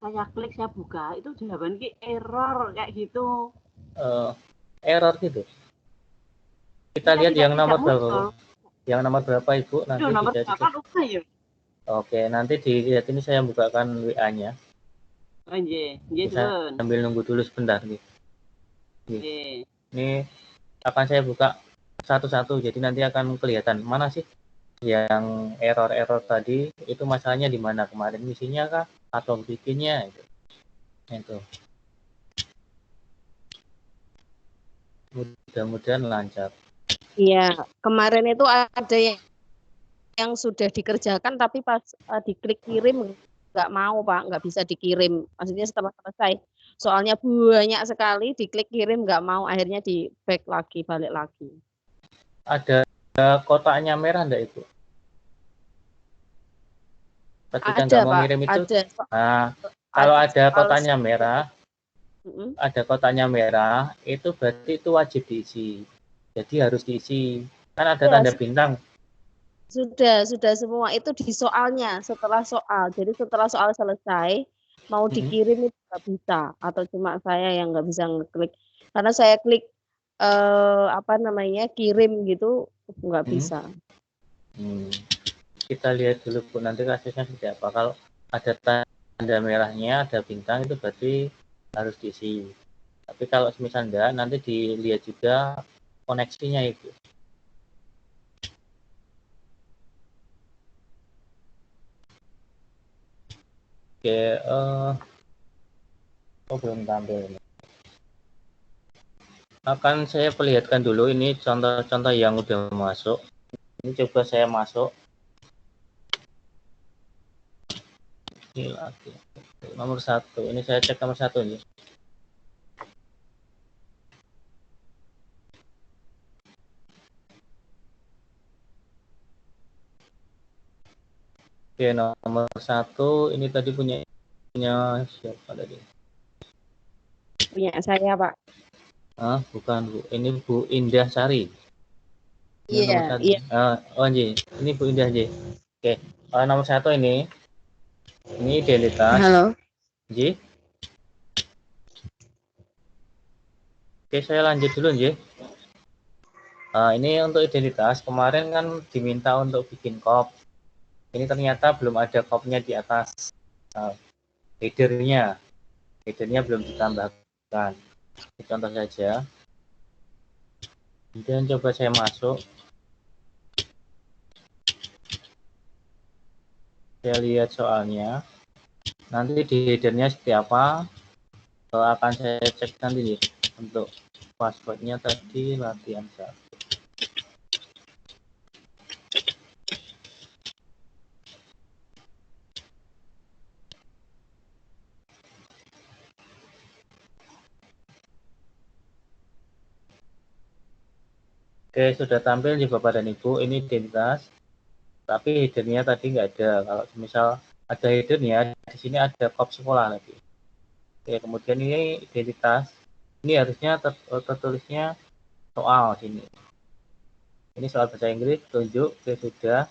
saya klik, saya buka, itu jawaban ki error kayak gitu. Error gitu. Kita Iya, lihat yang nomor berapa, muncul. yang nomor berapa Ibu, nanti Nomor bisa berapa lupa ya. Oke, nanti dilihat, ini saya bukakan WA-nya. Oh iya, iya Bisa duluan. sambil nunggu dulu sebentar nih. Iya. Ini akan saya buka satu-satu, jadi nanti akan kelihatan mana sih yang error-error tadi, itu masalahnya di mana, kemarin misinya kah atau bikinnya itu. Mudah-mudahan lancar. Iya, kemarin itu ada yang sudah dikerjakan tapi pas diklik kirim nggak mau Pak, nggak bisa dikirim. Maksudnya setelah selesai, soalnya banyak sekali, diklik kirim nggak mau, akhirnya di back lagi, balik lagi. Ada kotaknya merah enggak Ibu? Ketika Ada, nggak mau Pak, ngirim itu, ada. nah kalau ada kotaknya soal merah, ada kotaknya merah, itu berarti itu wajib diisi. Jadi harus diisi. Kan ada ya, tanda bintang. Sudah semua itu di soalnya, setelah soal. Jadi setelah soal selesai, mau dikirim itu nggak bisa, atau cuma saya yang nggak bisa ngeklik. Karena saya klik kirim gitu nggak bisa. Kita lihat dulu Bu, nanti kasusnya seperti apa. Kalau ada tanda merahnya, ada bintang, itu berarti harus diisi. Tapi kalau misal enggak, nanti dilihat juga koneksinya itu. Oke, belum tampil. Akan saya perlihatkan dulu ini contoh-contoh yang udah masuk. Ini coba saya masuk. Ini lagi. Nomor 1. Ini saya cek nomor 1 ini. Oke, nomor 1 ini tadi punya siapa tadi? Punya saya, Pak. Bukan Bu, ini Bu Indah Sari. Iya, iya. Oh Ji, ini Bu Indah Ji. Oke, nomor 1 ini identitas. Halo. Ji. Oke, saya lanjut dulu Ji. Ini untuk identitas, kemarin kan diminta untuk bikin kop. Ini ternyata belum ada kopnya di atas headernya. Headernya belum ditambahkan. Ini contoh saja. Kemudian coba saya masuk. Saya lihat soalnya. Nanti di headernya seperti apa, akan saya cek nanti nih. Untuk passwordnya tadi latihan 1. Oke, sudah tampil di Bapak dan Ibu. Ini identitas, tapi headernya tadi nggak ada. Kalau misal ada headernya, di sini ada kop sekolah lagi. Oke, kemudian ini identitas. Ini harusnya tertulisnya soal sini. Ini soal bahasa Inggris, tunjuk. Oke, sudah.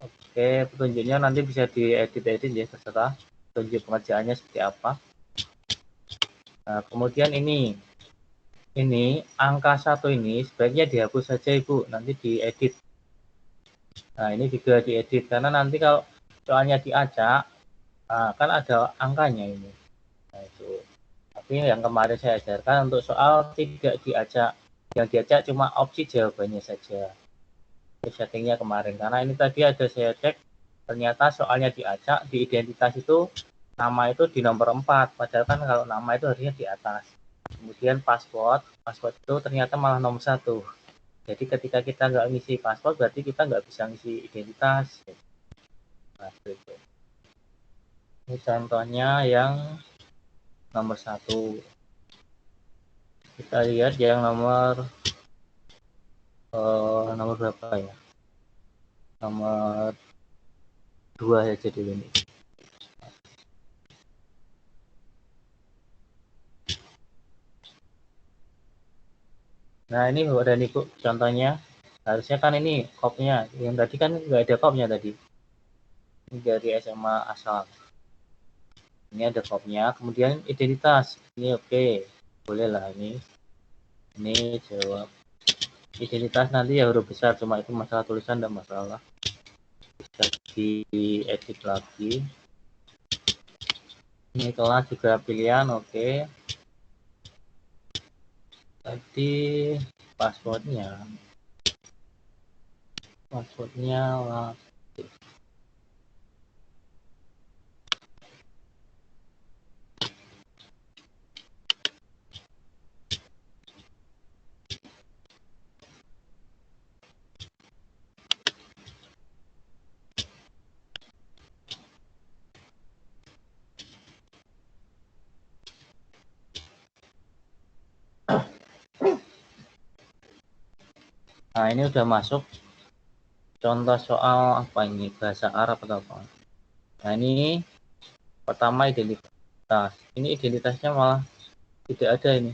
Oke, petunjuknya nanti bisa diedit-edit ya, terserah. Tunjuk pengerjaannya seperti apa. Nah, kemudian ini angka 1 ini sebaiknya dihapus saja Ibu, nanti diedit. Nah, ini juga diedit karena nanti kalau soalnya diacak, kan ada angkanya ini. Nah, itu. Tapi yang kemarin saya ajarkan untuk soal tidak diacak. Yang diacak cuma opsi jawabannya saja. Itu settingnya kemarin. Karena ini tadi ada saya cek, ternyata soalnya diacak, di identitas itu nama itu di nomor 4. Padahal kan kalau nama itu harusnya di atas. Kemudian password itu ternyata malah nomor 1. Jadi ketika kita nggak ngisi password, berarti kita nggak bisa ngisi identitas. Nah, itu. Ini contohnya yang nomor 1. Kita lihat yang nomor berapa ya? Nomor 2 saja dulu ini. Nah, ini Bapak dan Ibu contohnya. Harusnya kan ini kopnya. Yang tadi kan nggak ada kopnya tadi. Ini dari SMA asal. Ini ada kopnya, kemudian identitas. Ini oke, boleh lah ini. Ini jawab. Identitas nanti ya huruf besar, cuma itu masalah tulisan dan masalah. Bisa diedit lagi. Ini kelas juga pilihan, oke. Tadi passwordnya lah. Nah, ini udah masuk contoh soal apa ini, bahasa Arab atau apa. Nah, ini pertama identitas. Ini identitasnya malah tidak ada ini.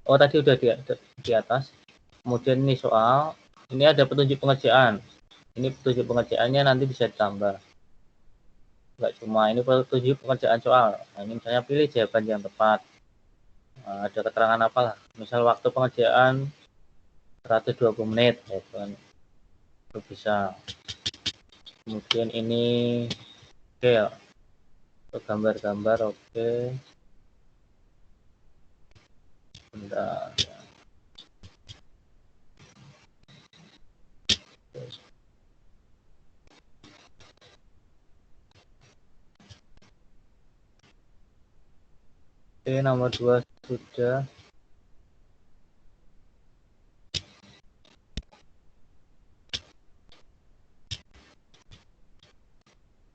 Oh, tadi udah di atas. Kemudian ini soal, ini ada petunjuk pengerjaan. Ini petunjuk pengerjaannya nanti bisa ditambah. Enggak cuma ini petunjuk pengerjaan soal. Nah, ini misalnya pilih jawaban yang tepat. Nah, ada keterangan apa lah. Misal waktu pengerjaan 120 menit, ya kan. Itu bisa. Kemudian ini oke ya. Gambar-gambar oke. Bentar. Oke, nomor 2 sudah.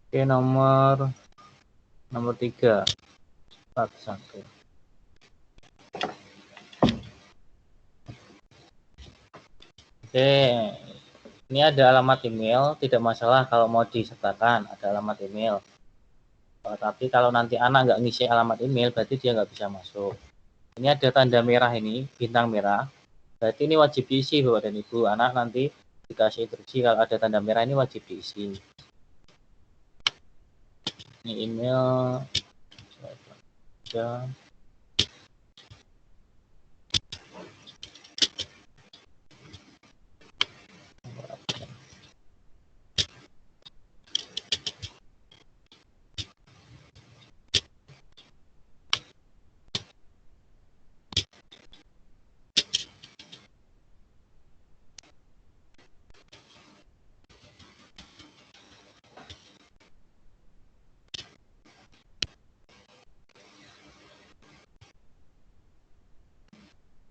Oke, nomor 3. Satu. Oke, ini ada alamat email, tidak masalah kalau mau disertakan, ada alamat email. Tapi kalau nanti anak nggak ngisi alamat email, berarti dia nggak bisa masuk. Ini ada tanda merah ini, bintang merah. Berarti ini wajib diisi Bapak dan Ibu. Anak nanti dikasih instruksi kalau ada tanda merah ini wajib diisi. Ini email. Ya.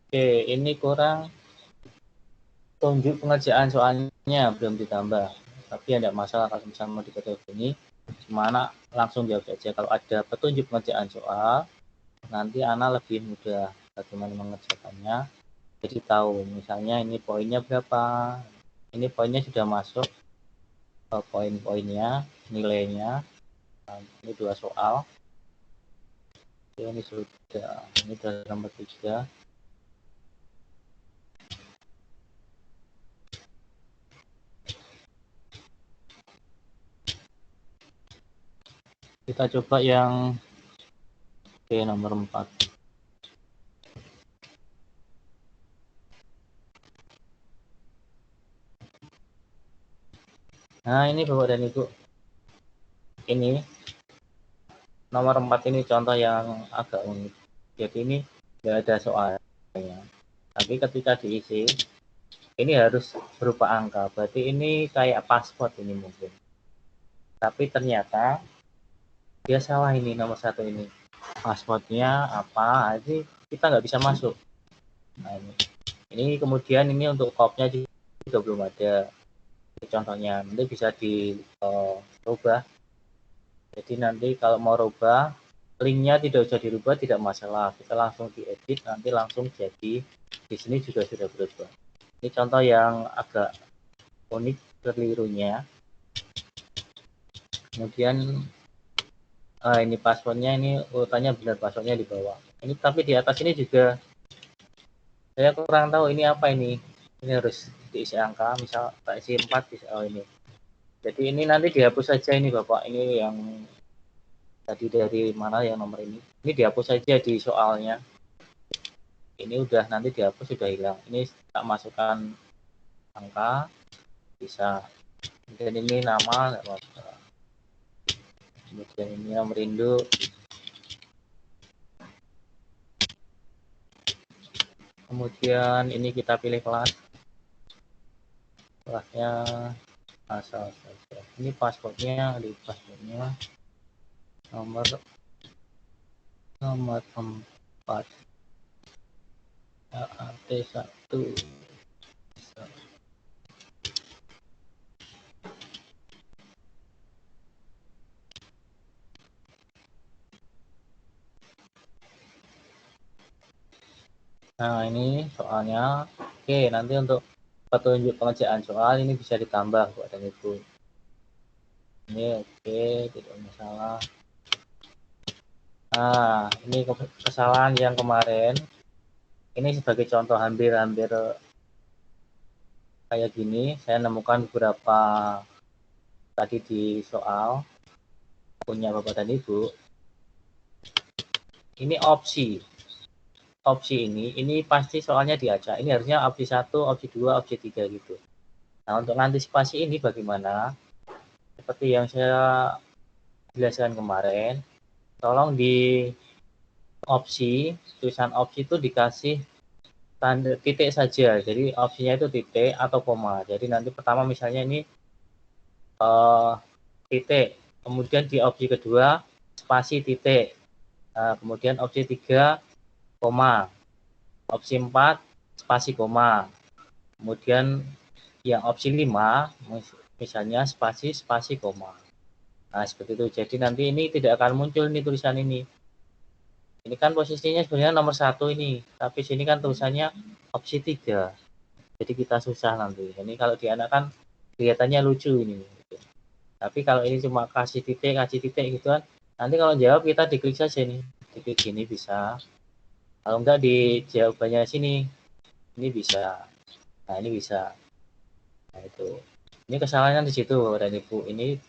Oke, ini kurang tunjuk pengerjaan soalnya belum ditambah. Tapi tidak masalah kalau misalnya mau diketahui ini, cuma anak langsung jawab saja. Kalau ada petunjuk pengerjaan soal, nanti anak lebih mudah bagaimana mengerjakannya. Jadi tahu misalnya ini poinnya berapa, ini poinnya sudah masuk ke poin-poinnya, nilainya. Nah, ini 2 soal. Ini sudah, ini sudah nomor 3. Kita coba yang nomor 4. Nah, ini Bapak dan Ibu. Ini nomor 4 ini contoh yang agak unik. Jadi ini tidak ada soalnya. Tapi ketika diisi, ini harus berupa angka. Berarti ini kayak paspor ini mungkin. Tapi ternyata dia salah ini nomor 1 ini. Paspornya apa? Jadi kita nggak bisa masuk. Nah, ini kemudian ini untuk kopnya juga belum ada. Contohnya nanti bisa dirubah. Jadi nanti kalau mau rubah linknya tidak usah dirubah, tidak masalah, kita langsung diedit, nanti langsung jadi. Di sini juga sudah berubah. Ini contoh yang agak unik kelirunya. Kemudian ini passwordnya, ini urutannya benar, passwordnya di bawah. Ini tapi di atas ini juga saya kurang tahu ini apa ini. Ini harus diisi angka, misal tak isi 4 bisa ini. Jadi ini nanti dihapus saja ini Bapak, ini yang tadi dari mana yang nomor ini dihapus saja di soalnya. Ini udah nanti dihapus, sudah hilang. Ini tak masukkan angka bisa, dan ini nama nggak apa-apa. Kemudian ini nomor induk, kemudian ini kita pilih kelasnya asal saja. Ini passwordnya, di passwordnya nomor 4 AAT1. Nah, ini soalnya. Oke, nanti untuk petunjuk pengerjaan soal ini bisa ditambah Bapak dan Ibu. Ini oke, tidak masalah. Nah, ini kesalahan yang kemarin. Ini sebagai contoh hampir-hampir kayak gini. Saya nemukan beberapa tadi di soal punya Bapak dan Ibu. Ini opsi ini pasti soalnya diacak. Ini harusnya opsi 1, opsi 2, opsi 3 gitu. Nah, untuk antisipasi ini bagaimana? Seperti yang saya jelaskan kemarin, tolong di opsi, tulisan opsi itu dikasih tanda titik saja. Jadi opsinya itu titik atau koma. Jadi nanti pertama misalnya ini titik, kemudian di opsi kedua spasi titik. Nah, kemudian opsi 3 koma, opsi 4 spasi koma, kemudian yang opsi 5 misalnya spasi koma. Nah, seperti itu. Jadi nanti ini tidak akan muncul nih tulisan ini. Ini kan posisinya sebenarnya nomor 1 ini, tapi sini kan tulisannya opsi 3. Jadi kita susah nanti. Ini kalau di anak kan kelihatannya lucu ini. Tapi kalau ini cuma kasih titik gitu kan, nanti kalau jawab kita diklik saja nih. Diklik gini bisa. Kalau enggak di jawabannya sini, ini bisa. Nah, ini bisa. Nah, itu. Ini kesalahannya di situ, Bapak dan Ibu. Ini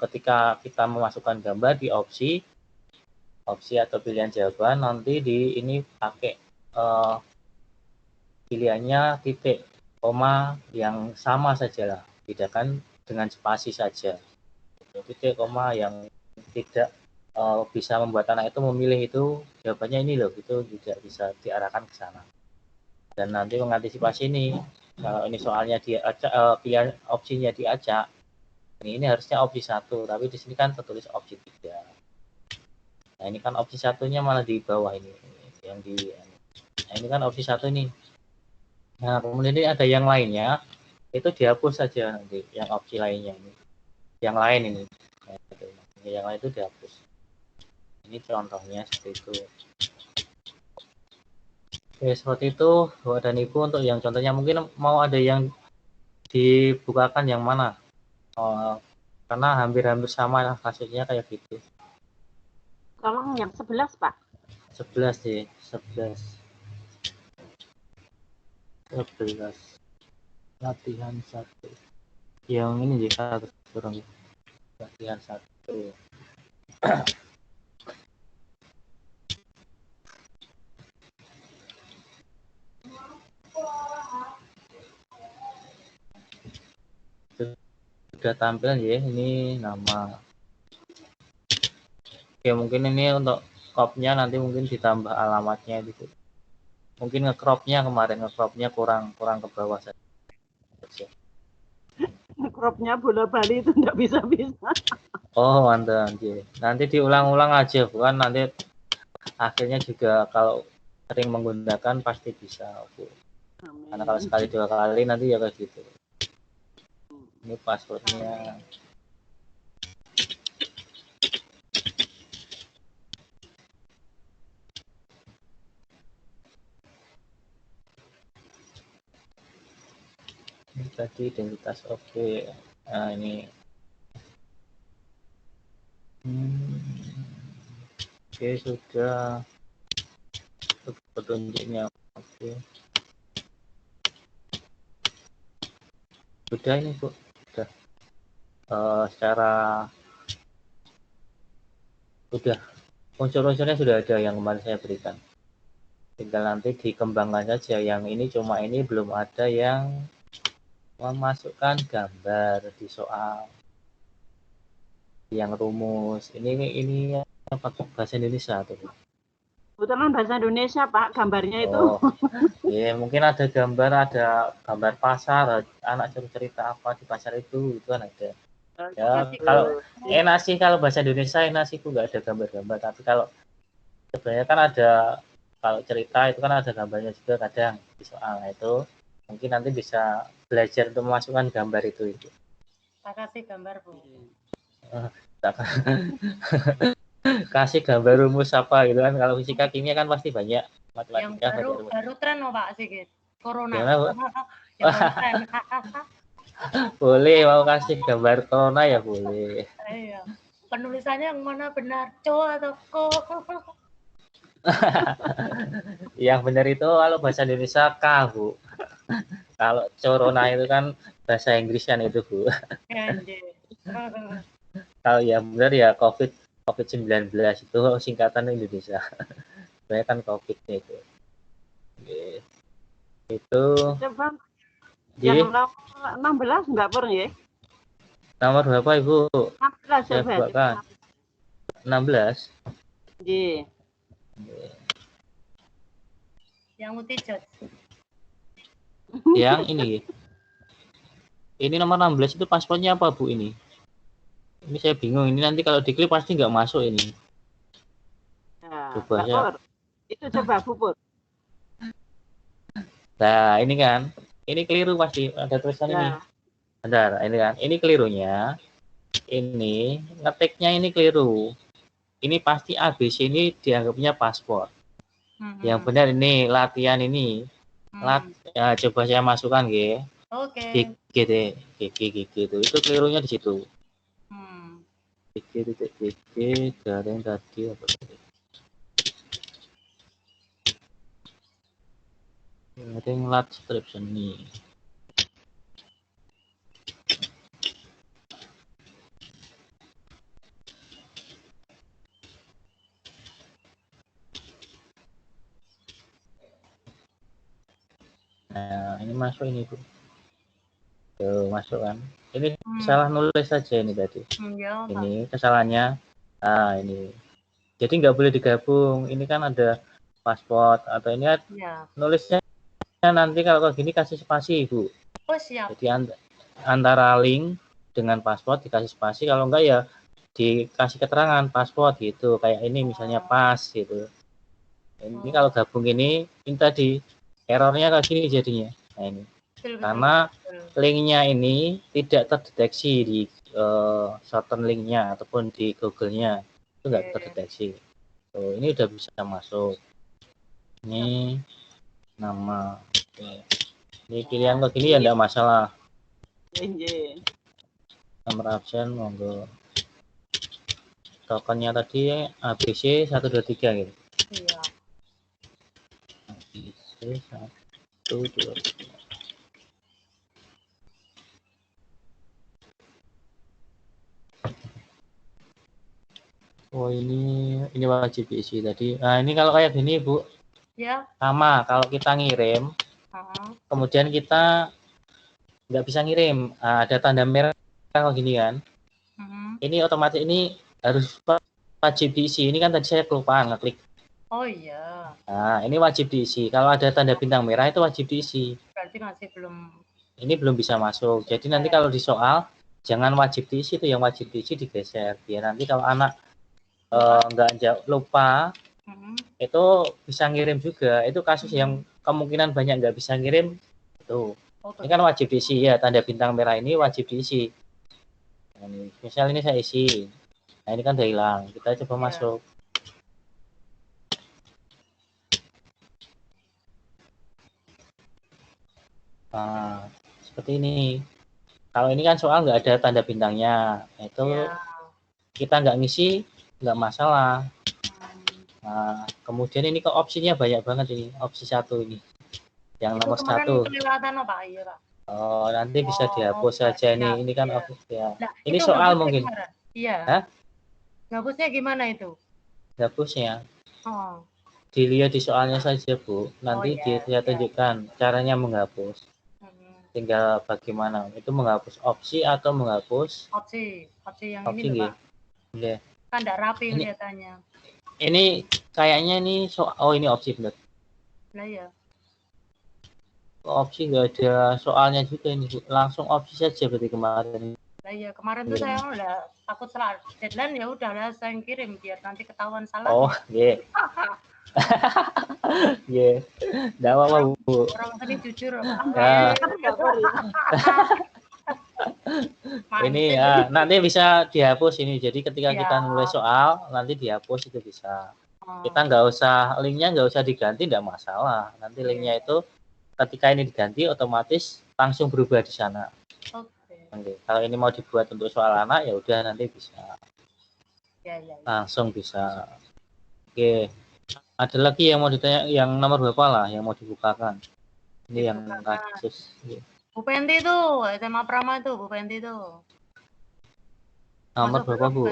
ketika kita memasukkan gambar di opsi atau pilihan jawaban, nanti di ini pakai pilihannya titik, koma yang sama saja lah. Bedakan dengan spasi saja. Titik, koma yang tidak bisa membuat anak itu memilih itu jawabannya ini loh, itu tidak bisa diarahkan ke sana. Dan nanti mengantisipasi ini, kalau ini soalnya diacak, pilihan opsinya diacak, ini harusnya opsi 1, tapi di sini kan tertulis opsi 3. Nah, ini kan opsi satunya malah di bawah ini, yang di. Nah, ini kan opsi 1 nih. Nah, kemudian ini ada yang lainnya, itu dihapus saja nanti, yang opsi lainnya ini. Yang lain ini. Nah, yang lain itu dihapus. Ini contohnya seperti itu. Oke, seperti itu Bapak dan Ibu untuk yang contohnya. Mungkin mau ada yang dibukakan yang mana? Karena hampir-hampir sama lah kasusnya kayak gitu. Tolong yang 11, Pak. 11 sih, 11. Latihan 1. Yang ini juga kurang. Latihan 1. Sudah tampil ya, ini nama. Oke, mungkin ini untuk crop-nya nanti mungkin ditambah alamatnya gitu. Mungkin nge-crop-nya kemarin nge-crop-nya kurang ke bawah saja. Crop-nya bola Bali itu enggak bisa-bisa. Oh, mantap. Nanti diulang-ulang aja, bukan nanti akhirnya juga kalau sering menggunakan pasti bisa. Oke. Karena kalau sekali 2 kali nanti ya kayak gitu. Ini passwordnya. Ini tadi identitas oke. Nah, ini. Oke, sudah. Petunjuknya oke. Sudah ini Bu. Sudah. Secara Udah, unsur-unsurnya sudah ada yang kemarin saya berikan. Tinggal nanti dikembangkan saja. Yang ini cuma ini belum ada yang memasukkan gambar di soal. Yang rumus. Ini pakai bahasa Indonesia tuh. Kebetulan bahasa Indonesia, Pak, gambarnya itu. Oh, ya mungkin ada gambar pasar, anak cerita apa di pasar itu kan ada. Ya, kalau enak sih kalau bahasa Indonesia enak sih nggak ada gambar-gambar, tapi kalau sebenarnya kan ada, kalau cerita itu kan ada gambarnya juga kadang di soal. Nah, itu mungkin nanti bisa belajar untuk memasukkan gambar itu. Tak kasih gambar, Bu. Kasih gambar rumus apa gitu kan. Kalau fisika kimia kan pasti banyak Yang matematika baru tren loh Pak Sigit. Corona. Gimana, Bu? Yang baru tren. Boleh, mau kasih gambar corona ya boleh. Iya. Penulisannya yang mana benar, co atau ko? Yang benar itu kalau bahasa Indonesia K, Bu. Kalau corona itu kan bahasa Inggris kan itu, Bu. Kalau yang benar ya COVID-19 itu singkatan Indonesia. Sebenarnya kan COVID-nya itu. Itu. Coba Jadi, yang 16 enggak pernah ya? nomor berapa, Ibu? 16 saya coba. buatkan. 16. Iya. Yang utijat. Yang ini. Ini nomor 16 itu paspornya apa, Bu, ini? Ini saya bingung. Ini nanti kalau diklik pasti nggak masuk ini. Ya, Coba ya. Itu coba Pupur. Nah, ini kan. Ini keliru pasti. Ada tulisan ini. Bentar, ini kan. Ini kelirunya. Ini ngetiknya ini keliru. Ini pasti ABC ini dianggapnya paspor. Yang benar ini latihan ini. Ya, coba saya masukkan ya. Oke. GG itu kelirunya di situ. GG garing tadi apa tadi? Garing lat strip seni. Nah, ini masuk ini, Bu. Tuh, masuk kan. Ini salah nulis saja ini tadi. Ini kesalahannya. Nah, ini. Jadi nggak boleh digabung. Ini kan ada paspor atau ini nulisnya nanti kalau kayak gini kasih spasi, Bu. Oh, siap. Jadi antara link dengan paspor dikasih spasi, kalau enggak ya dikasih keterangan paspor gitu. Kayak ini misalnya pas gitu. Ini kalau gabung ini tadi errornya kayak gini jadinya. Nah, ini. Karena linknya ini tidak terdeteksi di shorten linknya ataupun di Google-nya itu nggak terdeteksi. Ini udah bisa masuk. Ini nama. Ini pilihan kayak gini ya enggak masalah. Nomor absen monggo. Tokennya tadi ABC 123 gitu. Iya. ABC 123. Oh, ini wajib diisi tadi. Nah, ini kalau kayak gini, Bu. Ya. Sama kalau kita ngirim. Kemudian kita nggak bisa ngirim. Nah, ada tanda merah kayak gini kan. Ini otomatis ini harus wajib diisi. Ini kan tadi saya kelupaan ngeklik. Oh iya. Nah, ini wajib diisi. Kalau ada tanda bintang merah itu wajib diisi. Berarti masih belum. Ini belum bisa masuk. Jadi nanti kalau di soal jangan wajib diisi, itu yang wajib diisi digeser. Biar nanti kalau anak nggak lupa itu bisa ngirim juga. Itu kasus yang kemungkinan banyak nggak bisa ngirim itu. Ini kan wajib diisi ya, tanda bintang merah ini wajib diisi. Nah, misal ini saya isi. Nah, ini kan udah hilang. Kita coba masuk. Nah, seperti ini. Kalau ini kan soal nggak ada tanda bintangnya, itu kita nggak ngisi nggak masalah. Nah, kemudian ini ke opsinya banyak banget ini, opsi 1 ini, yang nomor 1. Oh, nanti bisa dihapus saja ini kan opsi ya. Nah, ini soal mungkin. Iya. Ngapusnya gimana itu? Hapusnya Oh, dilihat di soalnya saja, Bu. Nanti iya, saya iya. tunjukkan caranya menghapus. Tinggal bagaimana. Itu menghapus opsi atau menghapus Opsi yang opsi ini loh, nggih. Pak. Nggih. Kan enggak rapi Ini kelihatannya. ini kayaknya ini oh ini opsi benar. Lah iya. Opsi nggak ada soalnya juga ini, Bu. Langsung opsi saja berarti kemarin. Lah iya, kemarin tuh saya udah takut salah deadline, ya udahlah saya kirim biar nanti ketahuan salah. Oh, nggih. Nggih. Enggak apa-apa, Bu. Orang tadi jujur, Pak. Ya. Ini ya, nanti bisa dihapus ini. Jadi ketika Ya. kita nulis soal, nanti dihapus itu bisa. Oh, Kita nggak usah, linknya nggak usah diganti, nggak masalah. Nanti linknya itu ketika ini diganti, otomatis langsung berubah di sana. Oke. Kalau ini mau dibuat untuk soal anak, ya udah nanti bisa. Ya. Langsung bisa. Oke. Ada lagi yang mau ditanya, yang nomor berapa lah, yang mau dibukakan? Ini yang kasus. Bu Penti tuh, SMA Prama tuh, Bu Penti tuh. Nomor Masuk berapa, Bu?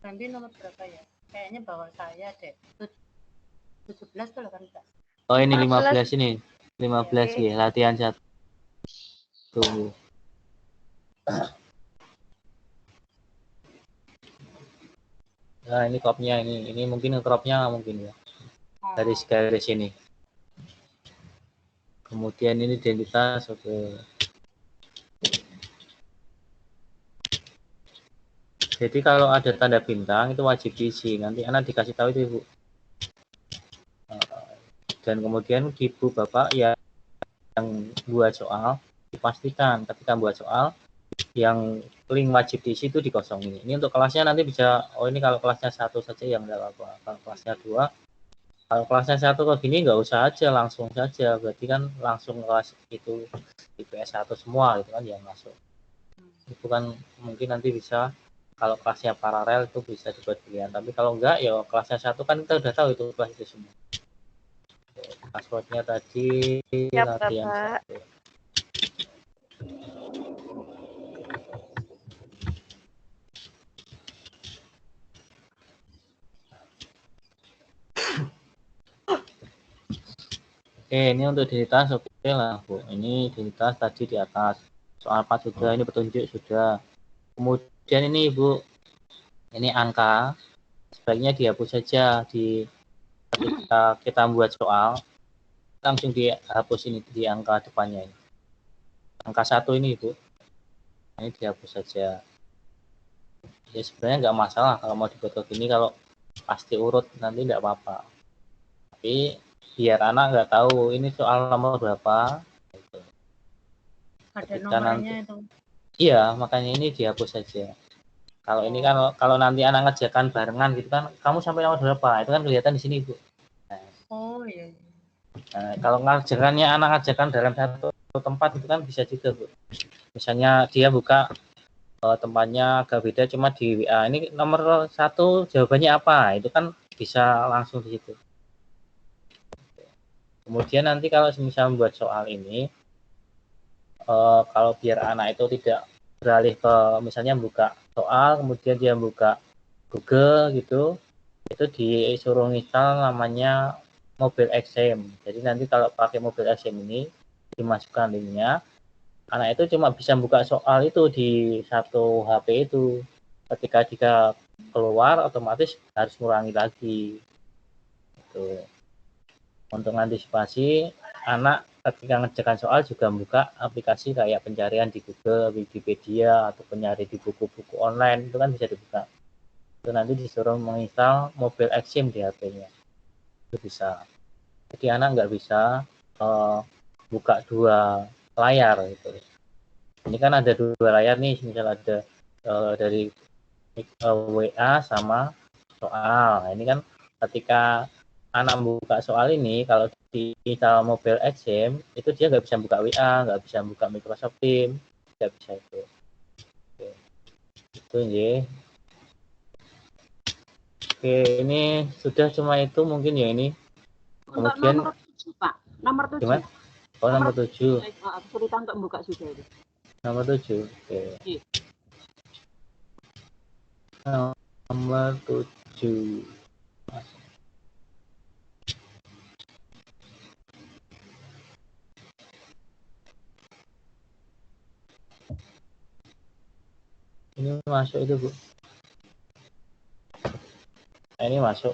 Penti nomor berapa ya? Kayaknya bawa saya deh. 17 tuh kan, Kak? Oh, ini 15 ini. 15 ya, latihan 1. Tunggu. Nah, ini cropnya ini. Ini mungkin cropnya mungkin ya. Garis-garis ini. Kemudian ini identitas, oke. Jadi kalau ada tanda bintang itu wajib diisi. Nanti anak dikasih tahu itu, Ibu. Dan kemudian Ibu Bapak yang buat soal dipastikan ketika buat soal yang link wajib diisi itu dikosongin. Ini untuk kelasnya nanti bisa, oh ini kalau kelasnya 1 saja yang enggak apa-apa. Kalau kelasnya 2, kalau kelasnya 1 kayak gini nggak usah aja, langsung saja. Berarti kan langsung kelas itu di PS1 semua gitu kan yang masuk. Itu kan mungkin nanti bisa, kalau kelasnya paralel itu bisa dibuat pilihan. Tapi kalau enggak ya kelasnya 1 kan kita udah tahu itu kelas itu semua. Passwordnya tadi latihan 1. Oke, ini untuk identitas oke lah, Bu. Ini identitas tadi di atas. Soal 4 sudah, ini petunjuk sudah. Kemudian ini, Ibu, ini angka. Sebaiknya dihapus saja ketika kita membuat soal. Langsung dihapus ini di angka depannya ini. Angka 1 ini, Ibu. Ini dihapus saja. Ya sebenarnya nggak masalah kalau mau dibuat begini, kalau pasti urut nanti nggak apa-apa. Tapi biar anak nggak tahu ini soal nomor berapa. Gitu. Ada nomornya itu. Iya, makanya ini dihapus saja. Kalau ini kan kalau nanti anak ngerjakan barengan gitu kan, kamu sampai nomor berapa? Itu kan kelihatan di sini, Bu. Nah, oh iya. Nah, kalau ngerjakannya anak ngerjakan dalam satu tempat itu kan bisa juga, Bu. Misalnya dia buka tempatnya agak beda cuma di WA. Ini nomor 1 jawabannya apa? Itu kan bisa langsung di situ. Kemudian nanti kalau misalnya membuat soal ini, kalau biar anak itu tidak beralih ke misalnya buka soal, kemudian dia buka Google gitu, itu disuruh install namanya Mobile Exam. Jadi nanti kalau pakai Mobile Exam ini dimasukkan linknya, anak itu cuma bisa buka soal itu di satu HP itu. Ketika dia keluar otomatis harus ngurangi lagi. Gitu. Untuk antisipasi, anak ketika ngerjakan soal juga buka aplikasi kayak pencarian di Google, Wikipedia, atau pencari di buku-buku online, itu kan bisa dibuka. Itu nanti disuruh menginstal Mobile Exam di HP-nya. Itu bisa. Jadi anak nggak bisa buka 2 layar gitu. Ini kan ada 2 layar nih, misal ada dari WA sama soal. Nah, ini kan ketika anak buka soal ini, kalau di install Mobile Exam itu dia nggak bisa buka WA, nggak bisa buka Microsoft Teams, nggak bisa itu. Oke. Itu ya. Oke, ini sudah cuma itu mungkin ya ini. Kemudian nomor 7, Pak. Nomor 7. Gimana? Oh, nomor 7. Kesulitan untuk membuka juga itu. Nomor 7. Oke. Nomor 7. Ini masuk itu, Bu. Ini masuk.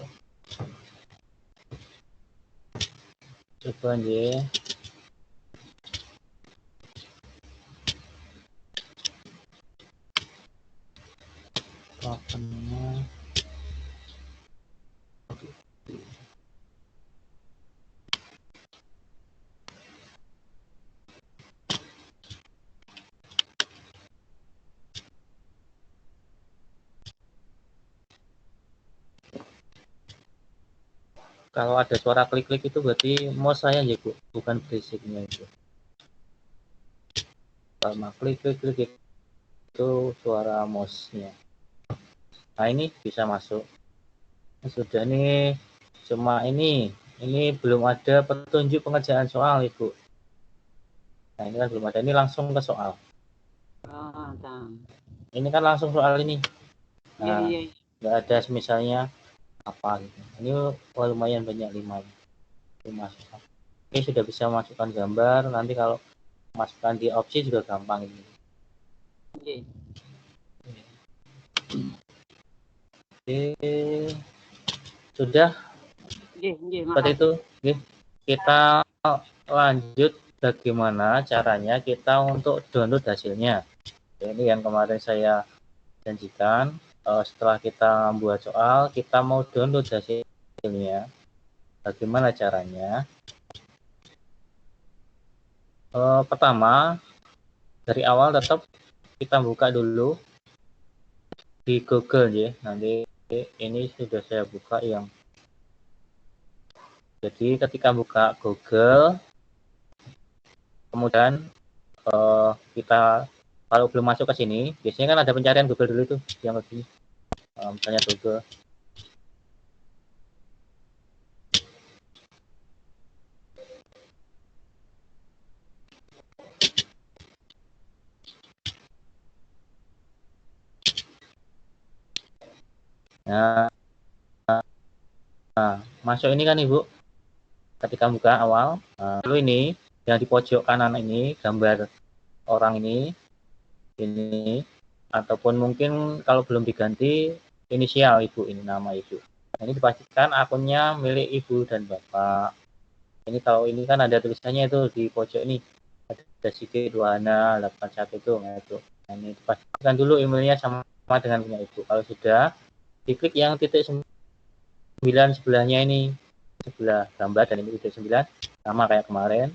Coba aja. Tokennya. Kalau ada suara klik-klik itu berarti mouse saya ya, Bu, bukan basic-nya itu. Kalau klik-klik itu suara mouse-nya. Nah, ini bisa masuk. Sudah nih, cuma ini belum ada petunjuk pengerjaan soal, Ibu. Nah, ini kan belum ada. Ini langsung ke soal. Oh, tang. Ini kan langsung soal ini. Iya, Nah, iya. nggak ada misalnya apa gitu. Ini lumayan banyak 5 soal. Oke, sudah bisa masukkan gambar. Nanti kalau masukkan di opsi juga gampang ini. Oke. Oke, sudah Oke, seperti itu. Oke, kita lanjut bagaimana caranya kita untuk download hasilnya. Ini yang kemarin saya janjikan. Setelah kita membuat soal, kita mau download hasilnya. Bagaimana caranya? Pertama, dari awal tetap kita buka dulu di Google ya. Nanti ini sudah saya buka yang. Jadi ketika buka Google, kemudian kita kalau belum masuk ke sini, biasanya kan ada pencarian Google dulu tuh yang begini. Misalnya Google. Nah, masuk ini kan Ibu. Ketika buka awal, lalu ini yang di pojok kanan ini gambar orang ini, ataupun mungkin kalau belum diganti inisial Ibu, ini nama Ibu. Nah, ini dipastikan akunnya milik Ibu dan Bapak. Ini kalau ini kan ada tulisannya itu di pojok ini, ada Siti Duhana 81 itu. Nah, itu. Nah, ini dipastikan dulu emailnya sama dengan punya Ibu. Kalau sudah, diklik yang titik 9 sebelahnya ini, sebelah gambar dan ini titik 9, sama kayak kemarin.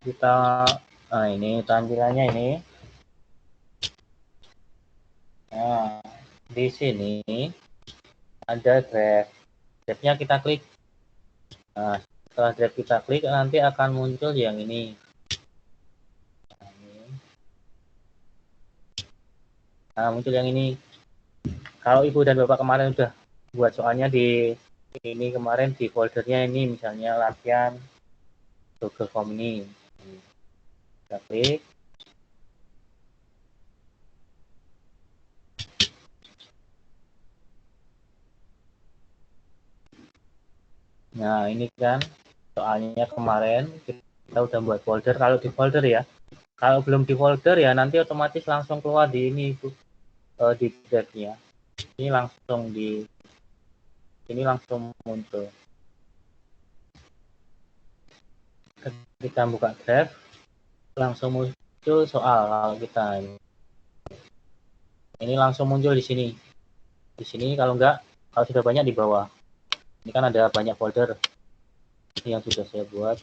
Kita, ini tampilannya ini. Nah, di sini ada drive. Drive-nya kita klik. Nah, setelah drive kita klik, nanti akan muncul yang ini. Nah, muncul yang ini. Kalau Ibu dan Bapak kemarin udah buat soalnya di ini kemarin di foldernya ini, misalnya latihan Google Form ini. Kita klik. Nah, ini kan soalnya kemarin kita udah buat folder. Kalau di folder ya, kalau belum di folder ya nanti otomatis langsung keluar di ini Ibu, di drive-nya. Ini langsung muncul. Ketika buka drive, langsung muncul soal kalau kita ini langsung muncul di sini. Di sini kalau enggak, kalau sudah banyak di bawah. Ini kan ada banyak folder yang sudah saya buat.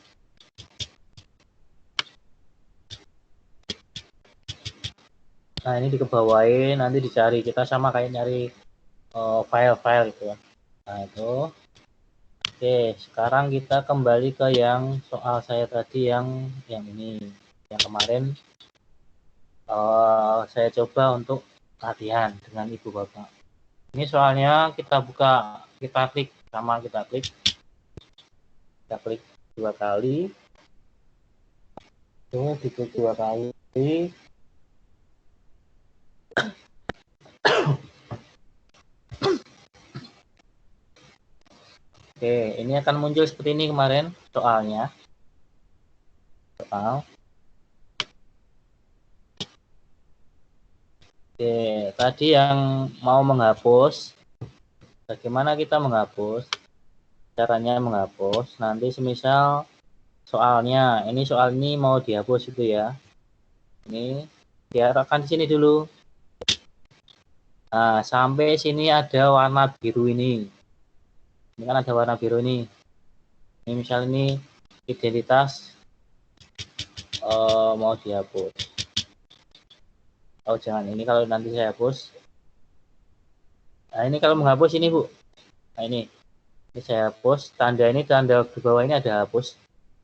Nah, ini dikebawain, nanti dicari. Kita sama kayak nyari file-file gitu ya. Nah, itu. Oke, sekarang kita kembali ke yang soal saya tadi yang ini. Yang kemarin saya coba untuk latihan dengan Ibu Bapak. Ini soalnya kita buka, kita klik 2 kali. Itu diklik 2 kali. Oke, ini akan muncul seperti ini kemarin soalnya. Soal. Oke, tadi yang mau menghapus. Bagaimana kita menghapus? Caranya menghapus. Nanti semisal soalnya, ini soal ini mau dihapus itu ya. Ini diarahkan di sini dulu. Nah, sampai sini ada warna biru ini. Ini kan ada warna biru ini. Ini misal ini identitas mau dihapus. Oh jangan, ini kalau nanti saya hapus. Nah ini kalau menghapus ini Bu. Nah ini saya hapus. Tanda ini, tanda di bawah ini ada hapus.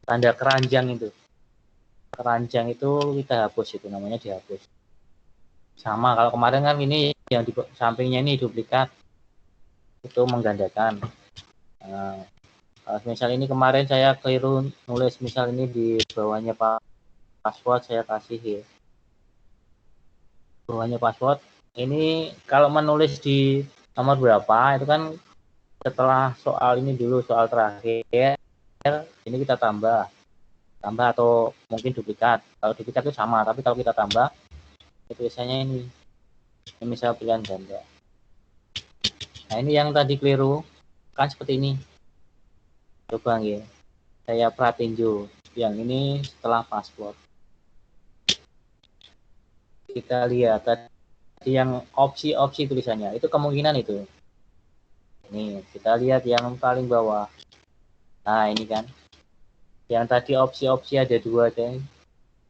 Tanda keranjang itu. Keranjang itu kita hapus, itu namanya dihapus. Sama kalau kemarin kan ini yang di sampingnya ini duplikat. Itu menggandakan. Nah, kalau misal ini kemarin saya keliru nulis, misal ini di bawahnya password saya kasih ya. Bawahnya password. Ini kalau menulis di nomor berapa itu kan setelah soal ini dulu, soal terakhir ini kita tambah atau mungkin duplikat. Kalau duplikat itu sama, tapi kalau kita tambah itu biasanya ini misal pilihan ganda. Nah ini yang tadi keliru kan seperti ini. Coba ya, saya pratinju yang ini setelah password. Kita lihat tadi yang opsi-opsi tulisannya itu kemungkinan itu. Ini kita lihat yang paling bawah. Nah ini kan, yang tadi opsi-opsi ada 2 kan.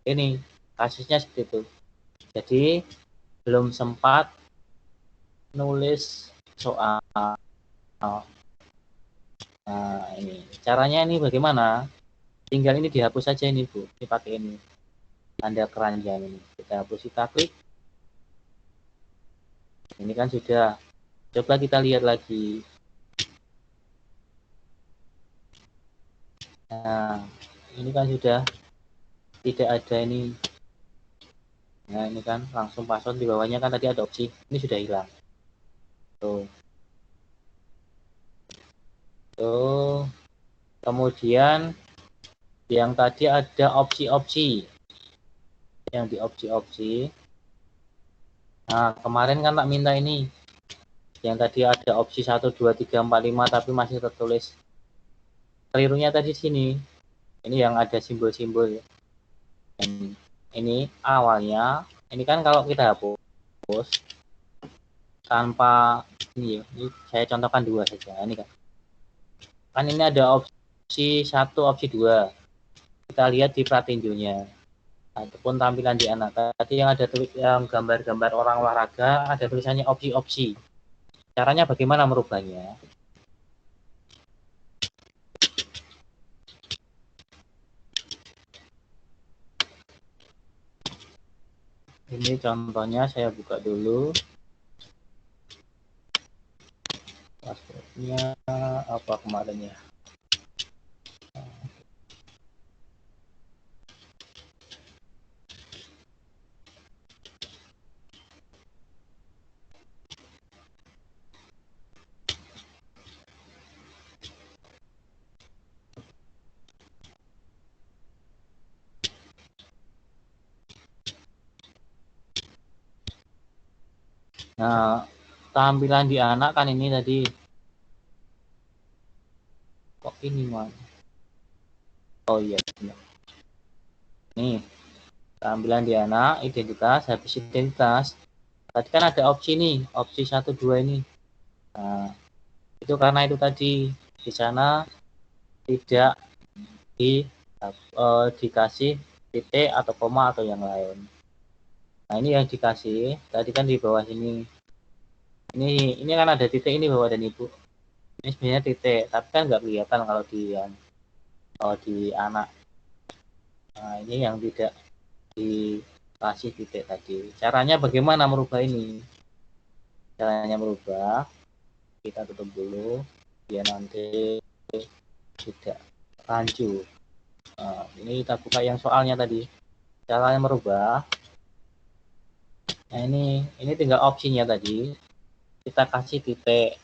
Ini kasusnya seperti itu. Jadi belum sempat nulis soal. Nah ini caranya ini bagaimana? Tinggal ini dihapus saja ini Bu. Dipakai ini tanda keranjang ini. Kita hapus, kita klik. Ini kan sudah. Coba kita lihat lagi. Nah, ini kan sudah tidak ada ini. Nah, ini kan langsung password di bawahnya kan tadi ada opsi. Ini sudah hilang. Tuh. Tuh. Kemudian yang tadi ada opsi-opsi. Yang di opsi-opsi. Nah, kemarin kan tak minta ini. Yang tadi ada opsi 1, 2, 3, 4, 5 tapi masih tertulis. Kelirunya tadi sini. Ini yang ada simbol-simbol ya. Ini awalnya, ini kan kalau kita hapus tanpa ini ya, ini saya contohkan 2 saja. Ini kan ini ada opsi 1, opsi 2. Kita lihat di pratinjunya ataupun tampilan di anak. Tadi yang ada yang gambar-gambar orang olahraga ada tulisannya opsi-opsi. Caranya bagaimana merubahnya? Ini contohnya saya buka dulu. Passwordnya apa kemarin ya? Nah, tampilan di anak kan ini tadi. Kok ini man? Oh iya. Nih, tampilan di anak, identitas, habis identitas. Tadi kan ada opsi nih, opsi 1, 2 ini. Nah, itu karena itu tadi di sana tidak dikasih titik atau koma atau yang lain. Nah ini yang dikasih tadi kan di bawah sini. Ini kan ada titik ini Bapak dan Ibu. Ini sebenarnya titik, tapi kan nggak kelihatan kalau di anak. Nah ini yang tidak dikasih titik tadi. Caranya bagaimana merubah ini? Caranya merubah, kita tutup dulu, biar nanti tidak rancu. Nah, ini kita buka yang soalnya tadi. Caranya merubah. Nah ini tinggal opsinya tadi. Kita kasih titik.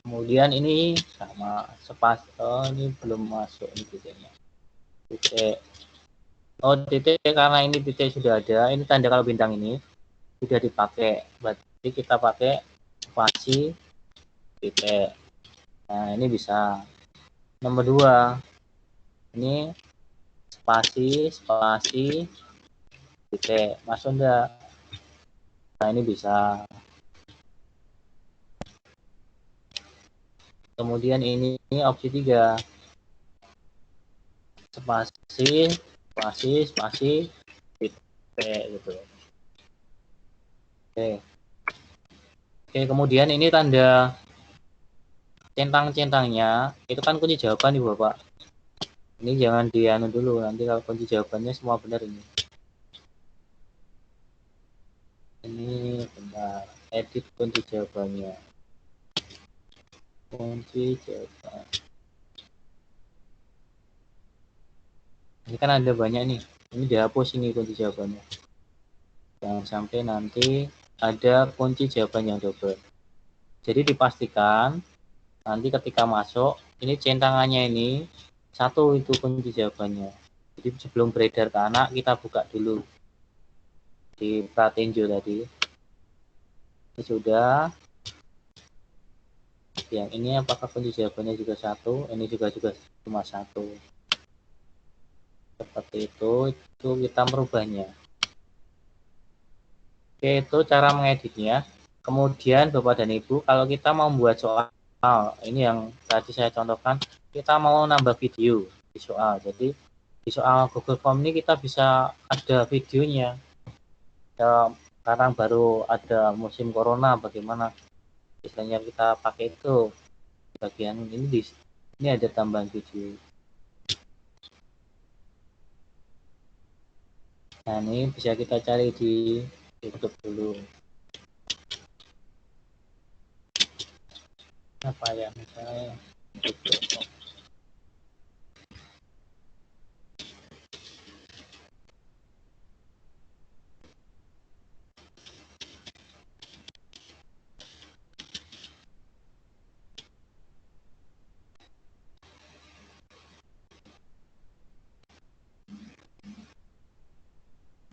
Kemudian ini sama sepas. Oh, ini belum masuk ini titiknya. Titik. Oh, titik karena ini titik sudah ada. Ini tanda kalau bintang ini sudah dipakai. Berarti kita pakai spasi titik. Nah, ini bisa. Nomor 2. Ini spasi titik. Masuk enggak? Nah, ini bisa. Kemudian ini opsi 3. Spasi titik gitu. Oke, kemudian ini tanda centang-centangnya itu kan kunci jawaban nih Bapak. Ini jangan dianu dulu, nanti kalau kunci jawabannya semua benar ini. Ini benar, edit kunci jawabannya. Kunci jawaban. Ini kan ada banyak nih. Ini dihapus ini kunci jawabannya. Jangan sampai nanti ada kunci jawaban yang double. Jadi dipastikan nanti ketika masuk ini centangannya ini satu itu kunci jawabannya. Jadi sebelum beredar ke anak kita buka dulu di pratinjo tadi. Ini sudah. Yang ini apakah kunci jawabannya juga satu? Ini juga cuma satu. Seperti itu kita merubahnya. Oke, itu cara mengeditnya. Kemudian Bapak dan Ibu, kalau kita mau membuat soal, ini yang tadi saya contohkan, kita mau nambah video di soal. Jadi di soal Google Form ini kita bisa ada videonya. Ya, sekarang baru ada musim corona, bagaimana biasanya kita pakai itu bagian ini ada tambahan video. Nah, ini bisa kita cari di YouTube dulu. Apa ya, misalnya YouTube.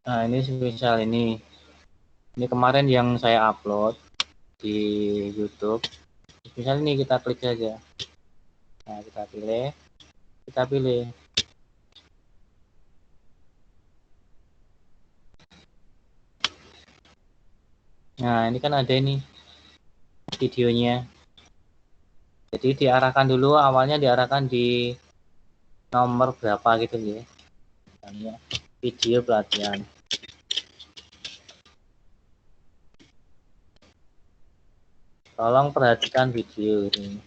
Nah, ini misal ini kemarin yang saya upload di YouTube. Misal ini kita klik saja. Nah, kita pilih. Nah, ini kan ada ini videonya. Jadi diarahkan dulu, awalnya diarahkan di nomor berapa gitu ya. Misalnya video pelatihan. Tolong perhatikan video ini.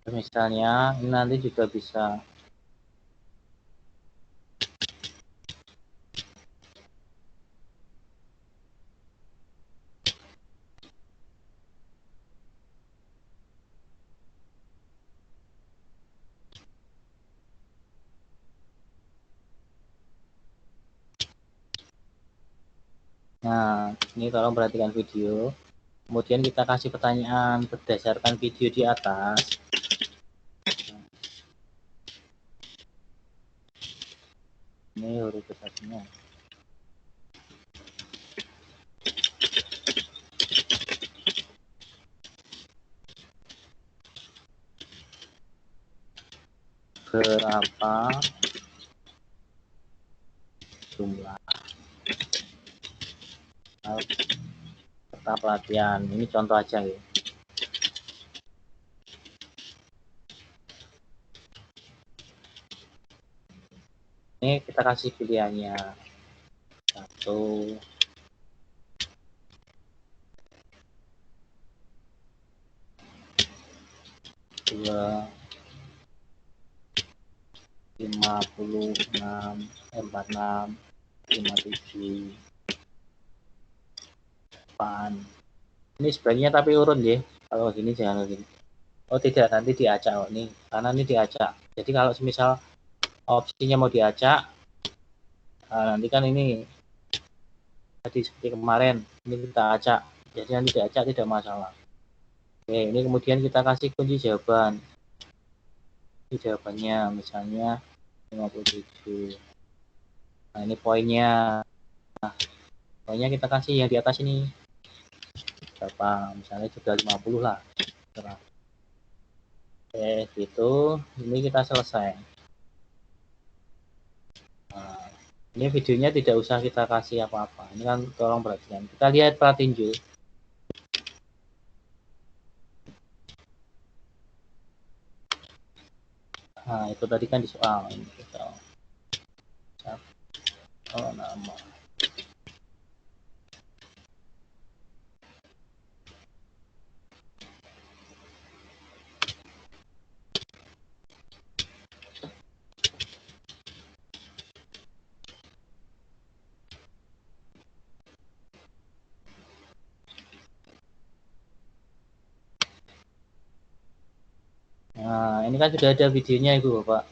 Misalnya ini nanti juga bisa. Nah, ini tolong perhatikan video. Kemudian kita kasih pertanyaan berdasarkan video di atas. Ini huruf besarnya. Berapa jumlah peserta pelatihan? Ini contoh aja ya. Ini kita kasih pilihannya 1, 2, 56, 46, 57, 8. Ini sebaiknya tapi urut ya. Kalau gini jangan gini. Oh tidak, nanti diacak nih. Karena ini diacak. Jadi kalau semisal opsinya mau diacak. Nah, nanti kan ini tadi seperti kemarin ini kita acak, jadi nanti diacak tidak masalah. Oke, ini kemudian kita kasih kunci jawaban. Ini jawabannya misalnya 57. Nah, ini poinnya. Poinnya kita kasih yang di atas ini. Berapa? Misalnya juga 50 lah. Oke, gitu. Ini kita selesai. Nah, ini videonya tidak usah kita kasih apa-apa. Ini kan tolong perhatian. Kita lihat pratinju. Nah, itu tadi kan di soal. Ini kita nama. Nah, ini kan sudah ada videonya Ibu Bapak.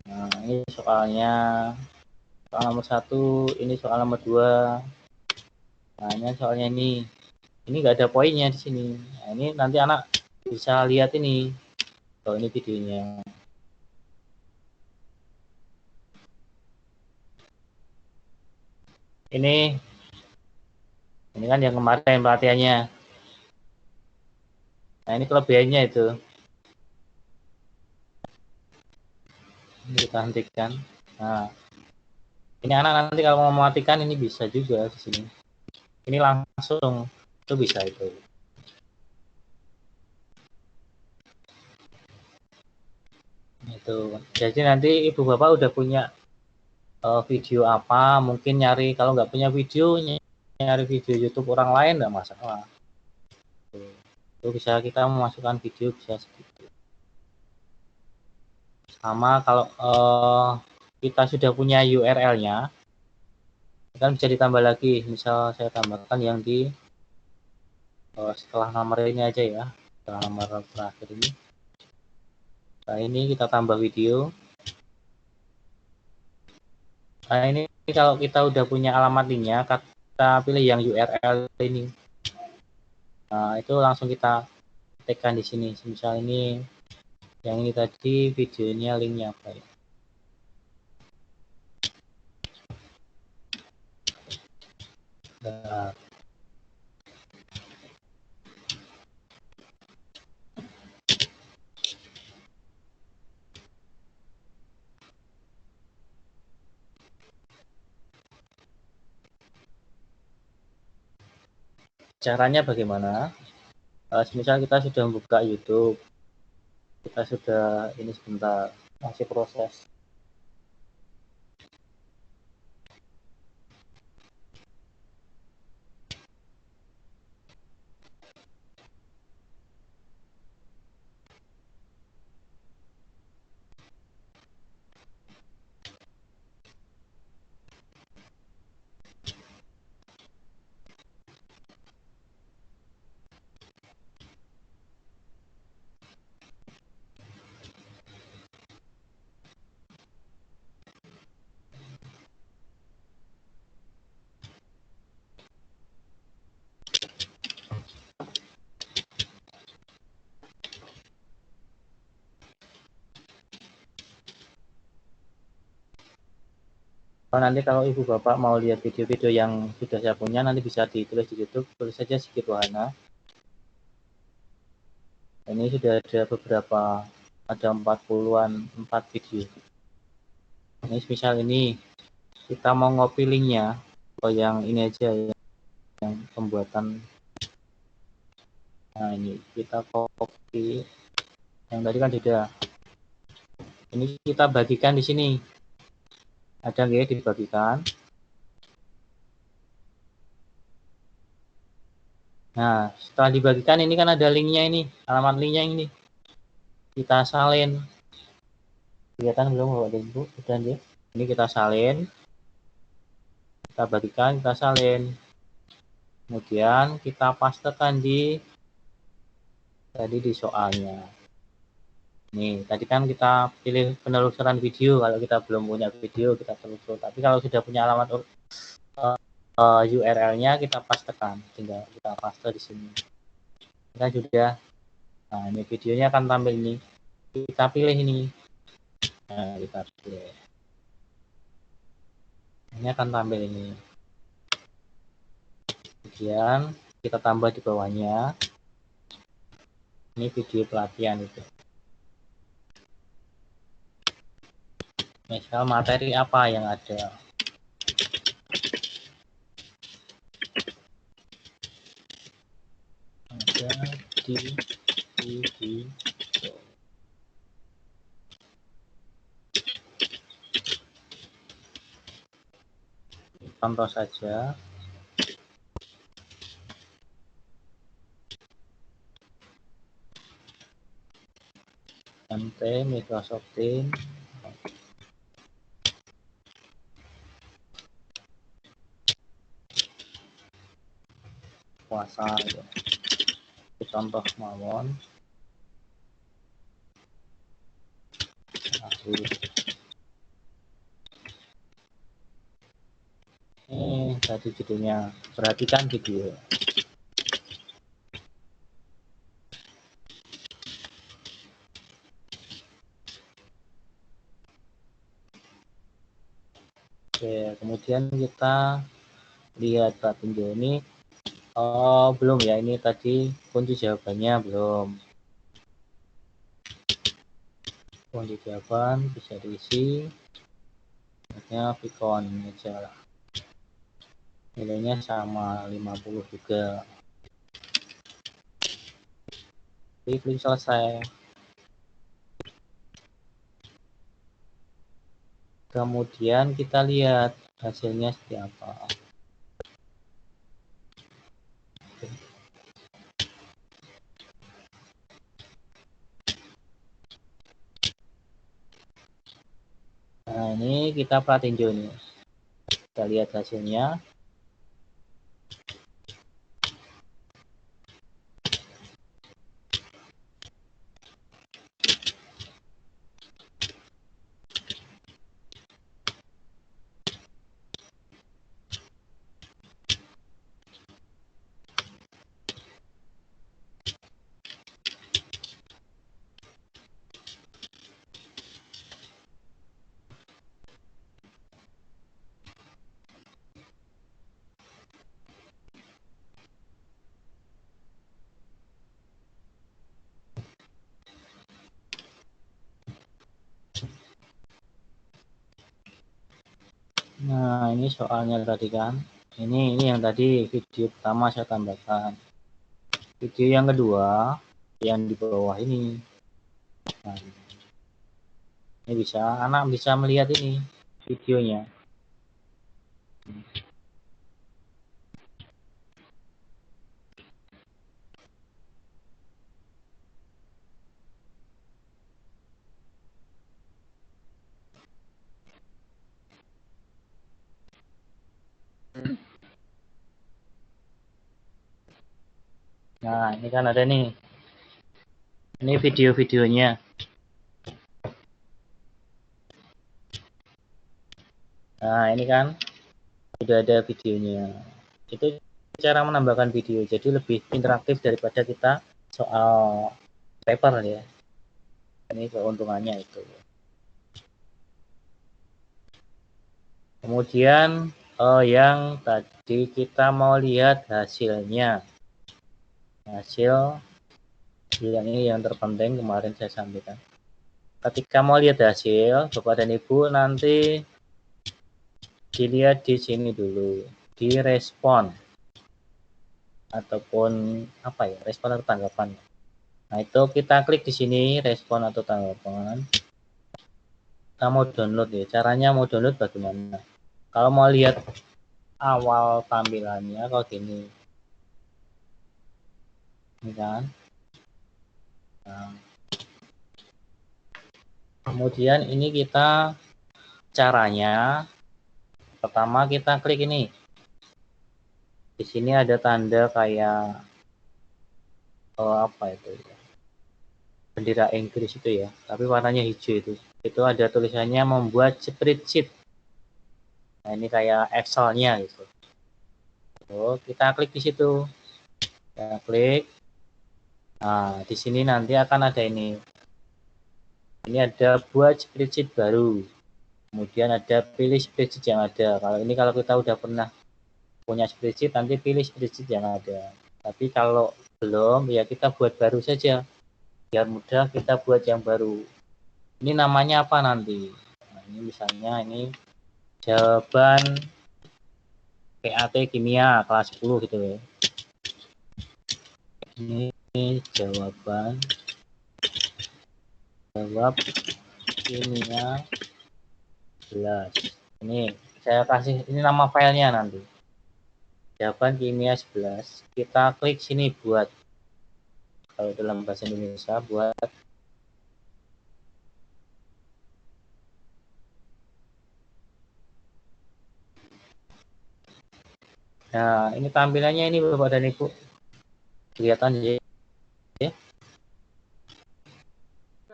Nah, ini soalnya soal nomor 1, ini soal nomor 2. Nah, ini soalnya ini nggak ada poinnya di sini. Nah, ini nanti anak bisa lihat ini. Oh, ini videonya. Ini kan yang kemarin pelatihannya. Nah, ini kelebihannya itu. Ini kita hentikan. Nah, ini anak nanti kalau mau mematikan ini bisa juga di sini. Ini langsung itu bisa itu. Itu. Jadi nanti Ibu Bapak udah punya video apa, mungkin nyari kalau nggak punya video nyari video YouTube orang lain nggak masalah. Itu bisa kita memasukkan video bisa segitu. Sama kalau kita sudah punya URL-nya, kan bisa ditambah lagi. Misal saya tambahkan yang di setelah nomor ini aja ya, setelah nomor terakhir ini. Nah, ini kita tambah video. Nah, ini kalau kita udah punya alamat linknya, kita pilih yang URL ini. Nah, itu langsung kita tekan di sini. Misal ini, yang ini tadi videonya linknya apa ya? Nah, caranya bagaimana? Misal kita sudah membuka YouTube, kita sudah ini sebentar masih proses. Nanti kalau Ibu Bapak mau lihat video-video yang sudah saya punya, nanti bisa ditulis di YouTube, tulis saja Sigit Wahana. Ini sudah ada beberapa, ada 40-an 4 video. Ini misal ini kita mau ngopi linknya, yang ini aja yang pembuatan. Nah, ini kita copy, yang tadi kan sudah. Ini kita bagikan di sini. Ada nggak ya dibagikan? Nah, setelah dibagikan ini kan ada linknya ini, alamat linknya ini. Kita salin. Kelihatan belum Bapak Ibu? Sudah ya? Ini kita salin. Kita bagikan, kita salin. Kemudian kita pastekan di tadi di soalnya. Nih, tadi kan kita pilih penelusuran video. Kalau kita belum punya video, kita telusur. Tapi kalau sudah punya alamat URL-nya, kita pastekan. Tinggal kita paste di sini. Kita sudah. Nah, ini videonya akan tampil ini. Kita pilih ini. Nah, kita pilih. Ini akan tampil ini. Kemudian kita tambah di bawahnya. Ini video pelatihan itu. Misal materi apa yang ada. Ada di video. Contoh saja. MT Microsoft Teams. Puasa ya. Contoh mawon. Ini tadi judulnya. Perhatikan video. Oke, kemudian kita lihat tinjau ini. Oh, belum ya, ini tadi kunci jawabannya belum. Kunci jawaban bisa diisi. Nilainya Vicon aja lah. Nilainya sama 50 juga. Klik selesai. Kemudian kita lihat hasilnya seperti apa. Nah, ini kita tinjau ini. Kita lihat hasilnya. Nah, ini soalnya tadi kan. Ini yang tadi video pertama saya tambahkan. Video yang kedua, yang di bawah ini. Nah, ini bisa, anak bisa melihat ini videonya. Nah, ini kan ada nih. Ini video-videonya. Nah, ini kan sudah ada videonya. Itu cara menambahkan video. Jadi lebih interaktif daripada kita soal paper ya. Ini keuntungannya itu. Kemudian yang tadi kita mau lihat hasilnya. Hasil ini yang terpenting kemarin saya sampaikan. Ketika mau lihat hasil, Bapak dan Ibu nanti dilihat di sini dulu, di respon ataupun apa ya, respon atau tanggapan. Nah, itu kita klik di sini respon atau tanggapan. Kita mau download ya. Caranya mau download bagaimana? Kalau mau lihat awal tampilannya kalau gini. Ini kan. Nah, kemudian ini kita caranya pertama kita klik ini. Di sini ada tanda kayak apa itu ya? bendera Inggris itu ya, tapi warnanya hijau itu. Itu ada tulisannya membuat spreadsheet. Nah, ini kayak Excel-nya gitu. So, kita klik di situ. Kita klik. Nah, di sini nanti akan ada ini. Ini ada buat spreadsheet baru. Kemudian ada pilih spreadsheet yang ada. Kalau kita udah pernah punya spreadsheet, nanti pilih spreadsheet yang ada. Tapi kalau belum, ya kita buat baru saja. Biar mudah kita buat yang baru. Ini namanya apa nanti? Nah, ini misalnya ini jawaban PAT kimia kelas 10 gitu ya. Ini jawaban jawab kimia 11. Ini saya kasih ini nama filenya nanti. Jawaban kimia 11. Kita klik sini buat, kalau dalam bahasa Indonesia buat. Nah, ini tampilannya ini Bapak dan Ibu. Kelihatan ya.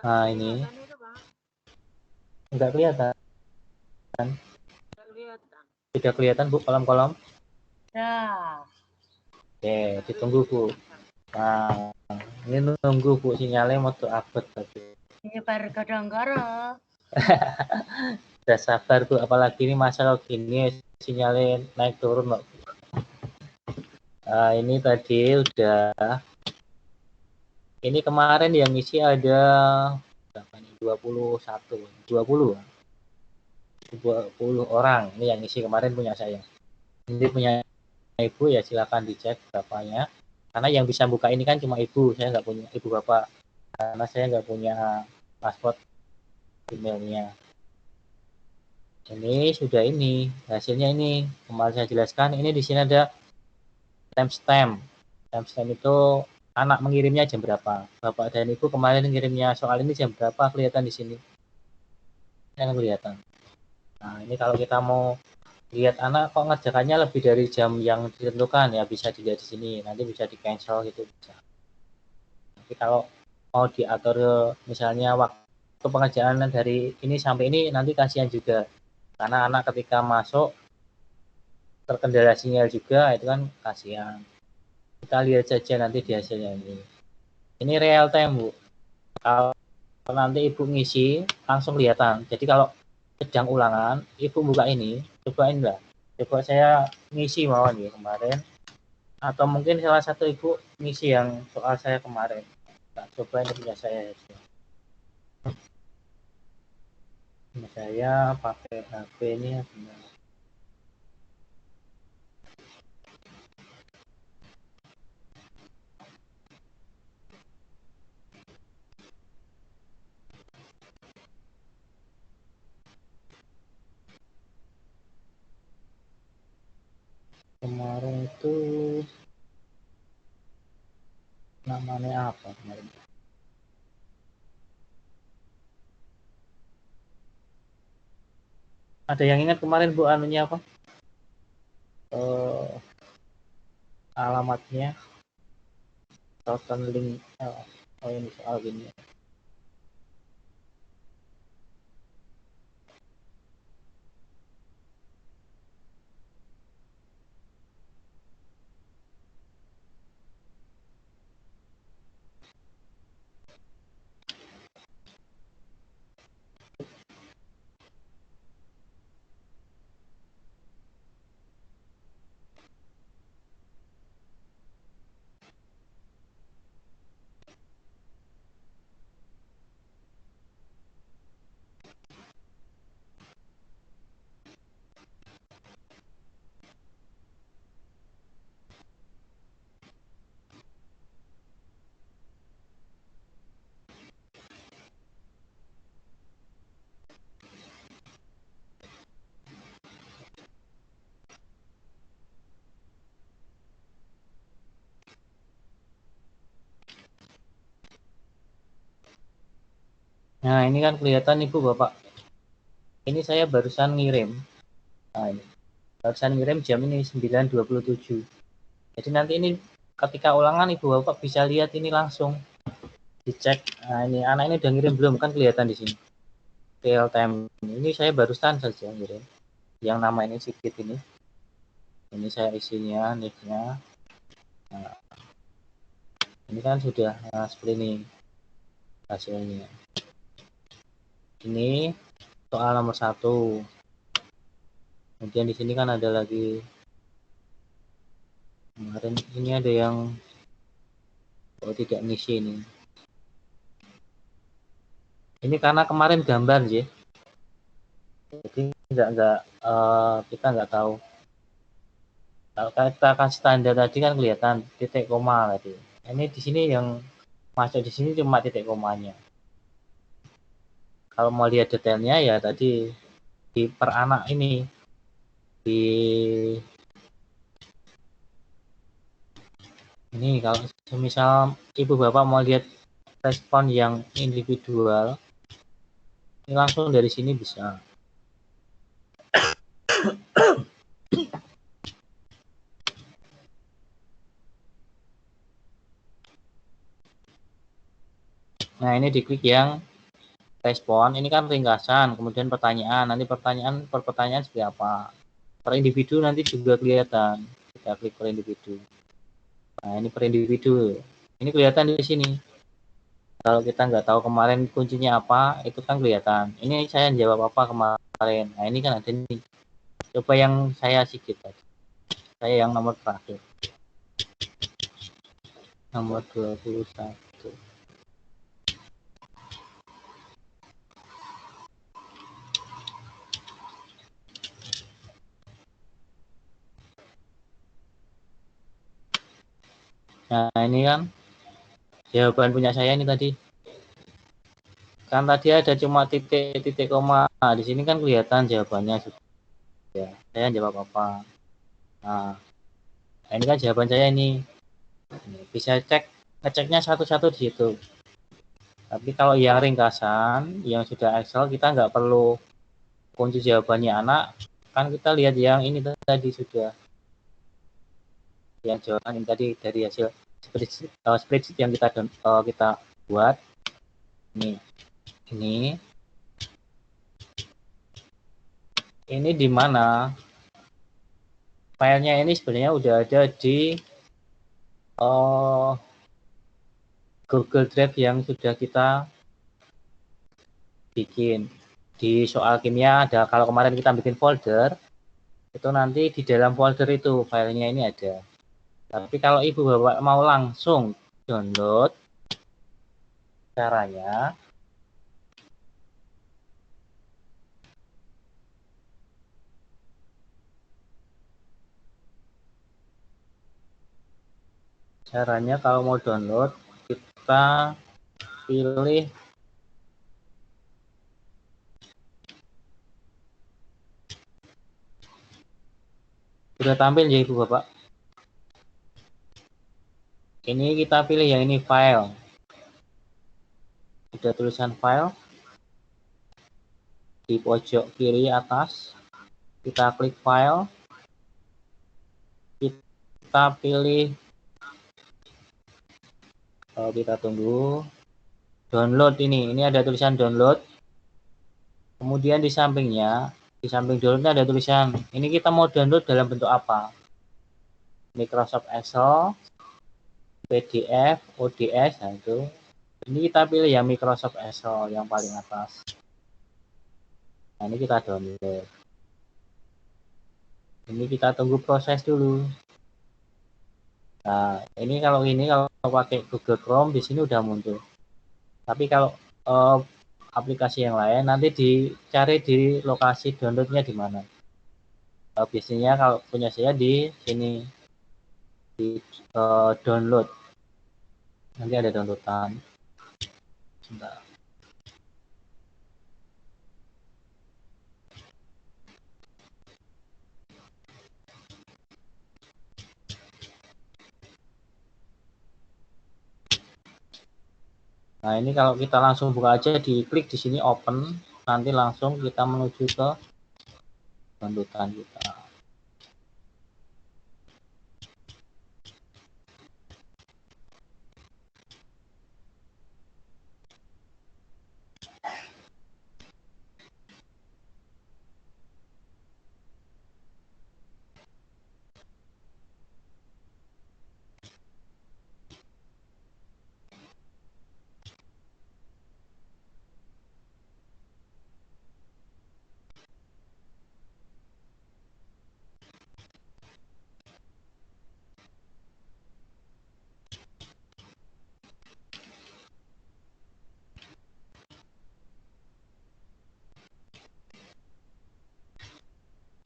Nah, ini enggak kelihatan. Tidak kelihatan Bu kolom-kolom. Ya. Oke, ditunggu Bu. Nah, ini nunggu Bu, sinyalnya mau tuh abet tadi. Ini baru godong-goro. Udah sabar Bu, apalagi ini masalah gini sinyalnya naik turun Mbak. Nah, ini tadi udah. Ini kemarin yang ngisi ada berapa nih? 20 orang. Ini yang ngisi kemarin punya saya. Ini punya Ibu ya, silakan dicek berapanya. Karena yang bisa buka ini kan cuma Ibu, saya nggak punya Ibu Bapak. Karena saya nggak punya password emailnya. Ini sudah ini hasilnya ini kemarin saya jelaskan. Ini di sini ada timestamp. Timestamp itu anak mengirimnya jam berapa. Bapak dan Ibu kemarin ngirimnya soal ini jam berapa, kelihatan di sini. Saya kelihatan. Nah, ini kalau kita mau lihat anak kok ngerjakannya lebih dari jam yang ditentukan, ya bisa dilihat di sini. Nanti bisa di cancel gitu bisa. Tapi kalau mau diatur misalnya waktu pengerjaan dari ini sampai ini, nanti kasihan juga. Karena anak ketika masuk terkendala sinyal juga, itu kan kasihan. Kita lihat saja nanti di hasilnya ini. Ini real time Bu. Kalau nanti Ibu ngisi langsung kelihatan. Jadi kalau sedang ulangan, Ibu buka ini, cobain lah. Coba saya ngisi mawon ya kemarin. Atau mungkin salah satu Ibu ngisi yang soal saya kemarin. Nah, cobain punya saya. Saya pakai HP ini. Kemarin itu namanya apa kemarin? Ada yang ingat kemarin Bu anunya apa? Alamatnya token link. Oh ini soal gini. Nah ini kan kelihatan Ibu Bapak. Ini saya barusan ngirim. Nah ini barusan ngirim jam ini 9.27. Jadi nanti ini ketika ulangan Ibu Bapak bisa lihat ini langsung dicek. Nah, ini anak ini udah ngirim belum, kan kelihatan di sini real time. Ini saya barusan saja ngirim yang nama ini Sigit ini saya isinya nicknya. Nah, ini kan sudah seperti ini hasilnya. Ini soal nomor 1. Kemudian di sini kan ada lagi kemarin ini ada yang tidak ngisi ini. Ini karena kemarin gambar sih, jadi kita nggak tahu. Kalau kita kasih standar tadi kan kelihatan titik koma tadi. Ini di sini yang masuk di sini cuma titik komanya. Kalau mau lihat detailnya ya tadi di per anak ini di ini kalau misal ibu bapak mau lihat respon yang individual, ini langsung dari sini bisa. Nah, ini diklik yang respon, ini kan ringkasan, kemudian pertanyaan, nanti pertanyaan per pertanyaan seperti apa. Per individu nanti juga kelihatan, kita klik per individu. Nah, ini per individu, ini kelihatan di sini. Kalau kita nggak tahu kemarin kuncinya apa, itu kan kelihatan. Ini saya jawab apa kemarin, nah ini kan ada nih. Coba yang saya Sigit tadi, saya yang nomor terakhir, nomor 21. Nah, ini kan jawaban punya saya ini tadi. Kan tadi ada cuma titik koma. Nah, di sini kan kelihatan jawabannya sudah. Ya, saya jawab apa? Nah, ini kan jawaban saya ini. Bisa ngeceknya satu-satu di situ. Tapi kalau yang ringkasan, yang sudah Excel, kita nggak perlu kunci jawabannya anak. Kan kita lihat yang ini tadi sudah. Yang jawaban ini tadi dari hasil spreadsheet yang kita buat. Ini di mana filenya ini sebenarnya udah ada di Google Drive yang sudah kita bikin. Di soal kimia ada, kalau kemarin kita bikin folder, itu nanti di dalam folder itu filenya ini ada. Tapi kalau ibu bapak mau langsung download, caranya kalau mau download, kita pilih sudah tampil ya ibu bapak. Ini kita pilih yang ini file. Ada tulisan file di pojok kiri atas. Kita klik file. Kita pilih, kita tunggu download. Ini ada tulisan download. Kemudian di sampingnya, di samping download ada tulisan, ini kita mau download dalam bentuk apa? Microsoft Excel, PDF, ODS, nah itu. Ini kita pilih yang Microsoft Excel yang paling atas. Nah, ini kita download. Ini kita tunggu proses dulu. Nah, ini kalau pakai Google Chrome di sini udah muncul. Tapi kalau aplikasi yang lain nanti dicari di lokasi downloadnya di mana. Biasanya kalau punya saya di sini di download. Nanti ada downloadan. Sebentar. Nah, ini kalau kita langsung buka aja, diklik di sini open, nanti langsung kita menuju ke downloadan kita.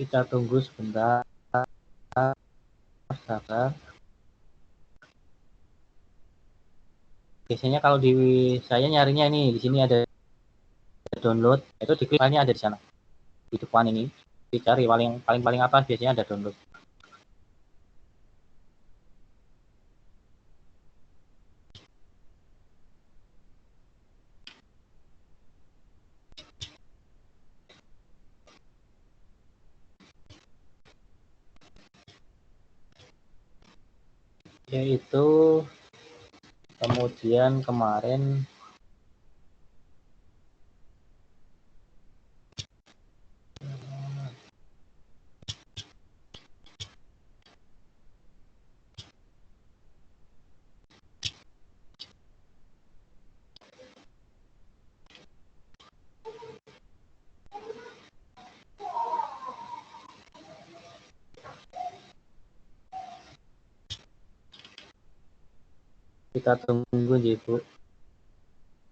Kita tunggu sebentar, sabar. Biasanya kalau di saya nyarinya ini, di sini ada download, itu diklik filenya ada di sana. Di depan ini, dicari paling atas biasanya ada download. Yaitu kemudian kemarin kita tunggu ya Bu.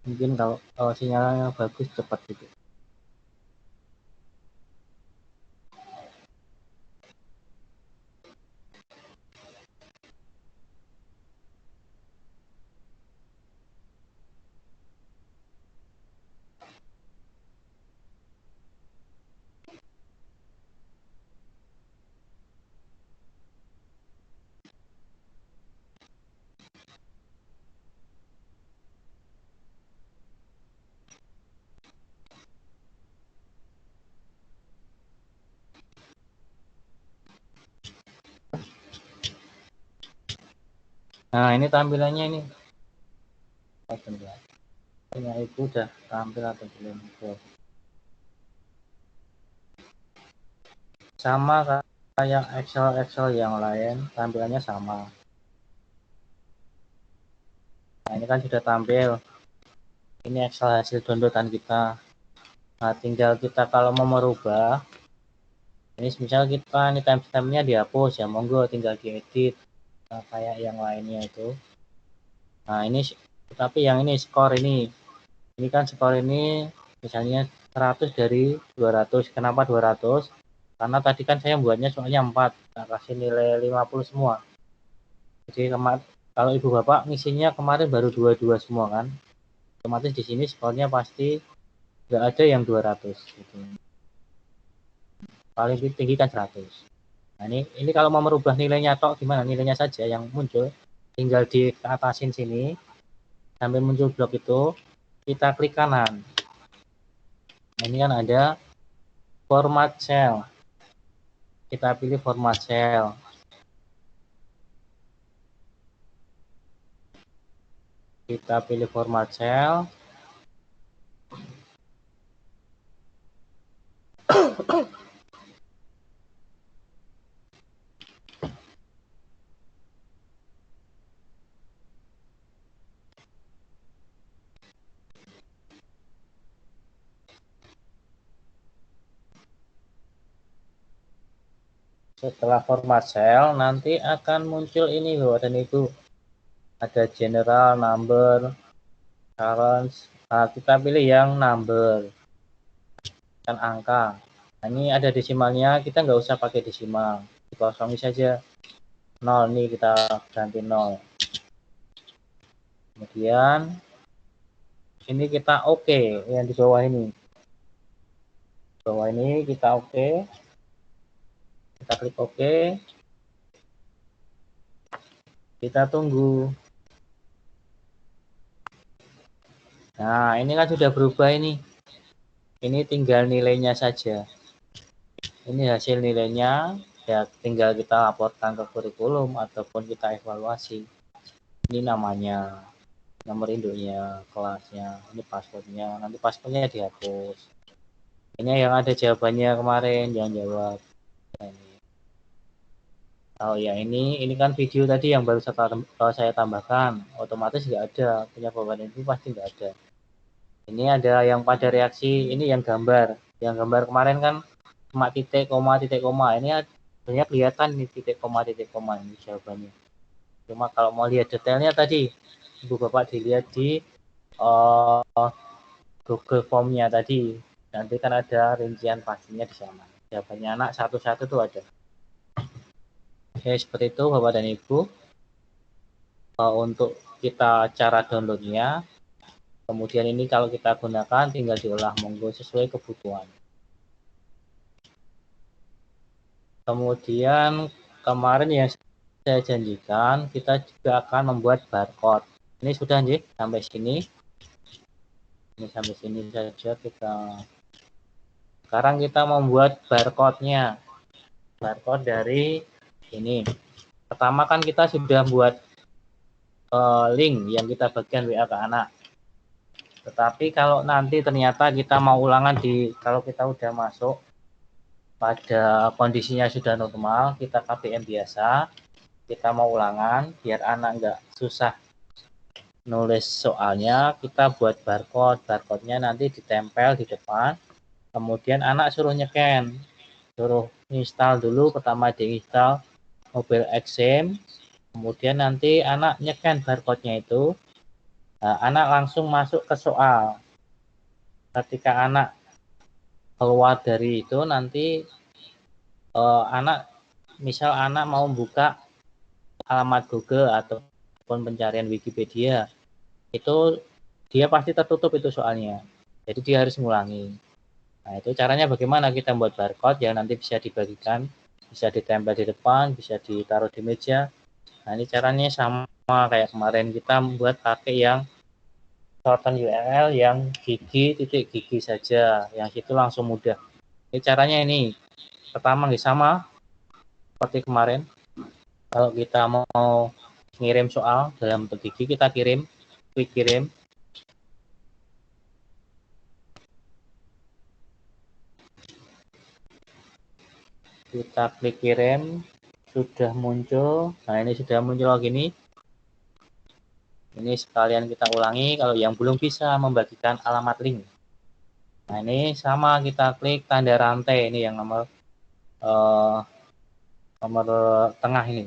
Mungkin kalau sinyalnya bagus cepat gitu. Nah, ini tampilannya ini. Punya Ibu udah tampil atau belum? Sama kayak Excel yang lain, tampilannya sama. Nah, ini kan sudah tampil. Ini Excel hasil downloadan kita. Nah, tinggal kita kalau mau merubah, ini misal kita ini timestamp-nya dihapus ya, monggo tinggal diedit. Nah, kayak yang lainnya itu. Nah, ini tapi yang ini skor ini kan skor ini misalnya 100 dari 200. Kenapa 200? Karena tadi kan saya buatnya soalnya 4, nah, kasih nilai 50 semua. Jadi kalau ibu bapak ngisinya kemarin baru 22 semua kan, otomatis di sini skornya pasti nggak ada yang 200 gitu. Paling tinggi kan 100. Nah, ini kalau mau merubah nilainya tok gimana? Nilainya saja yang muncul, tinggal di atasin sini sampai muncul blok itu, kita klik kanan. Nah, ini kan ada format cell. Kita pilih format cell. Kita pilih format cell. Setelah format cell, nanti akan muncul ini Bapak dan Ibu. Ada general, number, current. Nah, kita pilih yang number. Kan angka. Nah, ini ada desimalnya, kita nggak usah pakai desimal. Dikosongi saja. 0, nih kita ganti 0. Kemudian, ini kita oke, yang di bawah ini. Di bawah ini kita oke. Kita klik oke. Kita tunggu. Nah, ini kan sudah berubah ini. Ini tinggal nilainya saja. Ini hasil nilainya, ya tinggal kita laporkan ke kurikulum ataupun kita evaluasi. Ini namanya, nomor induknya, kelasnya, ini passwordnya. Nanti passwordnya dihapus. Ini yang ada jawabannya kemarin, jangan jawab. Oh ya, ini kan video tadi yang baru saya tambahkan, otomatis nggak ada, punya Bapak itu pasti nggak ada. Ini ada yang pada reaksi, ini yang gambar kemarin kan cuma titik koma, ini sebenarnya kelihatan nih titik koma ini jawabannya. Cuma kalau mau lihat detailnya tadi, Ibu Bapak dilihat di Google Form-nya tadi, nanti kan ada rincian pastinya di sana. jawabannya anak satu-satu tuh ada. Oke, seperti itu Bapak dan Ibu. Untuk kita cara downloadnya, kemudian ini kalau kita gunakan tinggal diolah monggo sesuai kebutuhan. Kemudian kemarin yang saya janjikan, kita juga akan membuat barcode. Ini sudah nih sampai sini. Ini sampai sini saja kita. Sekarang kita membuat barcode-nya. Barcode dari ini. Pertama kan kita sudah buat link yang kita bagikan WA ke anak. Tetapi kalau nanti ternyata kita mau ulangan kalau kita udah masuk pada kondisinya sudah normal, kita KBM biasa, kita mau ulangan biar anak nggak susah nulis soalnya, kita buat barcode. Barcode-nya nanti ditempel di depan, kemudian anak suruh nyeken, suruh install dulu. Pertama diinstal Mobile Exam, kemudian nanti anak nyeken barcode-nya itu. Nah, anak langsung masuk ke soal. Ketika anak keluar dari itu, nanti misal anak mau buka alamat Google ataupun pencarian Wikipedia, itu dia pasti tertutup itu soalnya. Jadi dia harus ngulangi. Nah, itu caranya bagaimana kita membuat barcode yang nanti bisa dibagikan, bisa ditempel di depan, bisa ditaruh di meja. Nah, ini caranya sama kayak kemarin kita membuat pakai yang shorten URL yang gigi saja, yang situ langsung mudah. Ini caranya ini. Pertama sama seperti kemarin. Kalau kita mau ngirim soal dalam bentuk gigi, kita klik kirim. Kita klik kirim, sudah muncul. Nah, ini sudah muncul gini. Ini sekalian kita ulangi kalau yang belum bisa membagikan alamat link. Nah, ini sama, kita klik tanda rantai ini yang nomor tengah ini.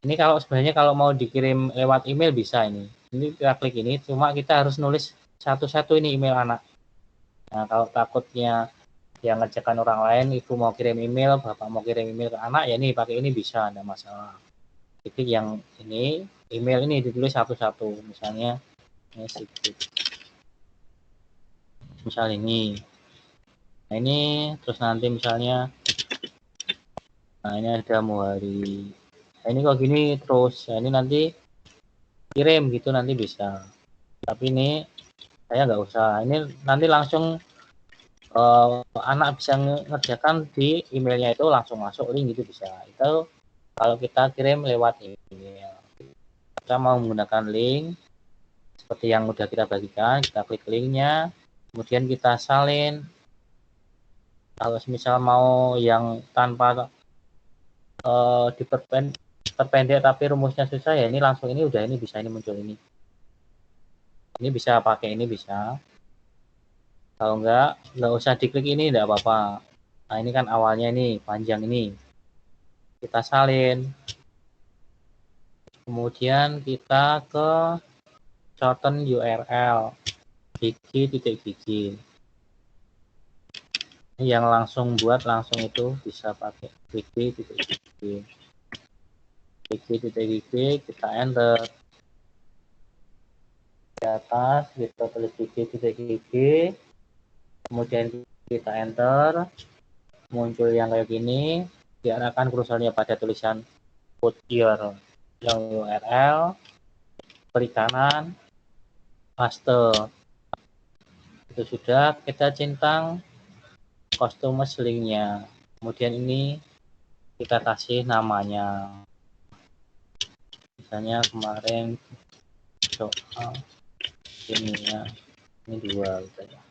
Ini kalau sebenarnya kalau mau dikirim lewat email bisa ini. Ini kita klik ini, cuma kita harus nulis satu-satu ini email anak. Nah, kalau takutnya yang ngerjakan orang lain, ibu mau kirim email, bapak mau kirim email ke anak, ya ini pakai ini bisa, ada masalah. Jadi yang ini email ini ditulis satu-satu, misalnya ini sedikit. Misal ini. Nah, ini terus nanti misalnya, nah ini ada Muhari. Nah, ini kok gini terus, nah, ini nanti kirim gitu nanti bisa. Tapi ini saya nggak usah. Ini nanti langsung anak bisa ngerjakan di emailnya itu langsung masuk link gitu bisa. Itu kalau kita kirim lewat email. Kita mau menggunakan link seperti yang udah kita bagikan, kita klik linknya, kemudian kita salin. Kalau misal mau yang tanpa diperpendek tapi rumusnya susah, ya ini langsung ini udah ini bisa, ini muncul ini. Ini bisa pakai ini bisa. Kalau nggak usah diklik ini, enggak apa-apa. Nah, ini kan awalnya ini, panjang ini. Kita salin. Kemudian kita ke shorten URL. Gigi. Ini yang langsung buat langsung itu bisa pakai gigi. Gigi, kita enter. Di atas, kita tulis gigi. Kemudian kita enter, muncul yang kayak gini, diarahkan kursornya pada tulisan put your URL, klik kanan, paste. Itu sudah, kita centang customize linknya. Kemudian ini kita kasih namanya. Misalnya kemarin soal ini ya, ini 2 gitu ya.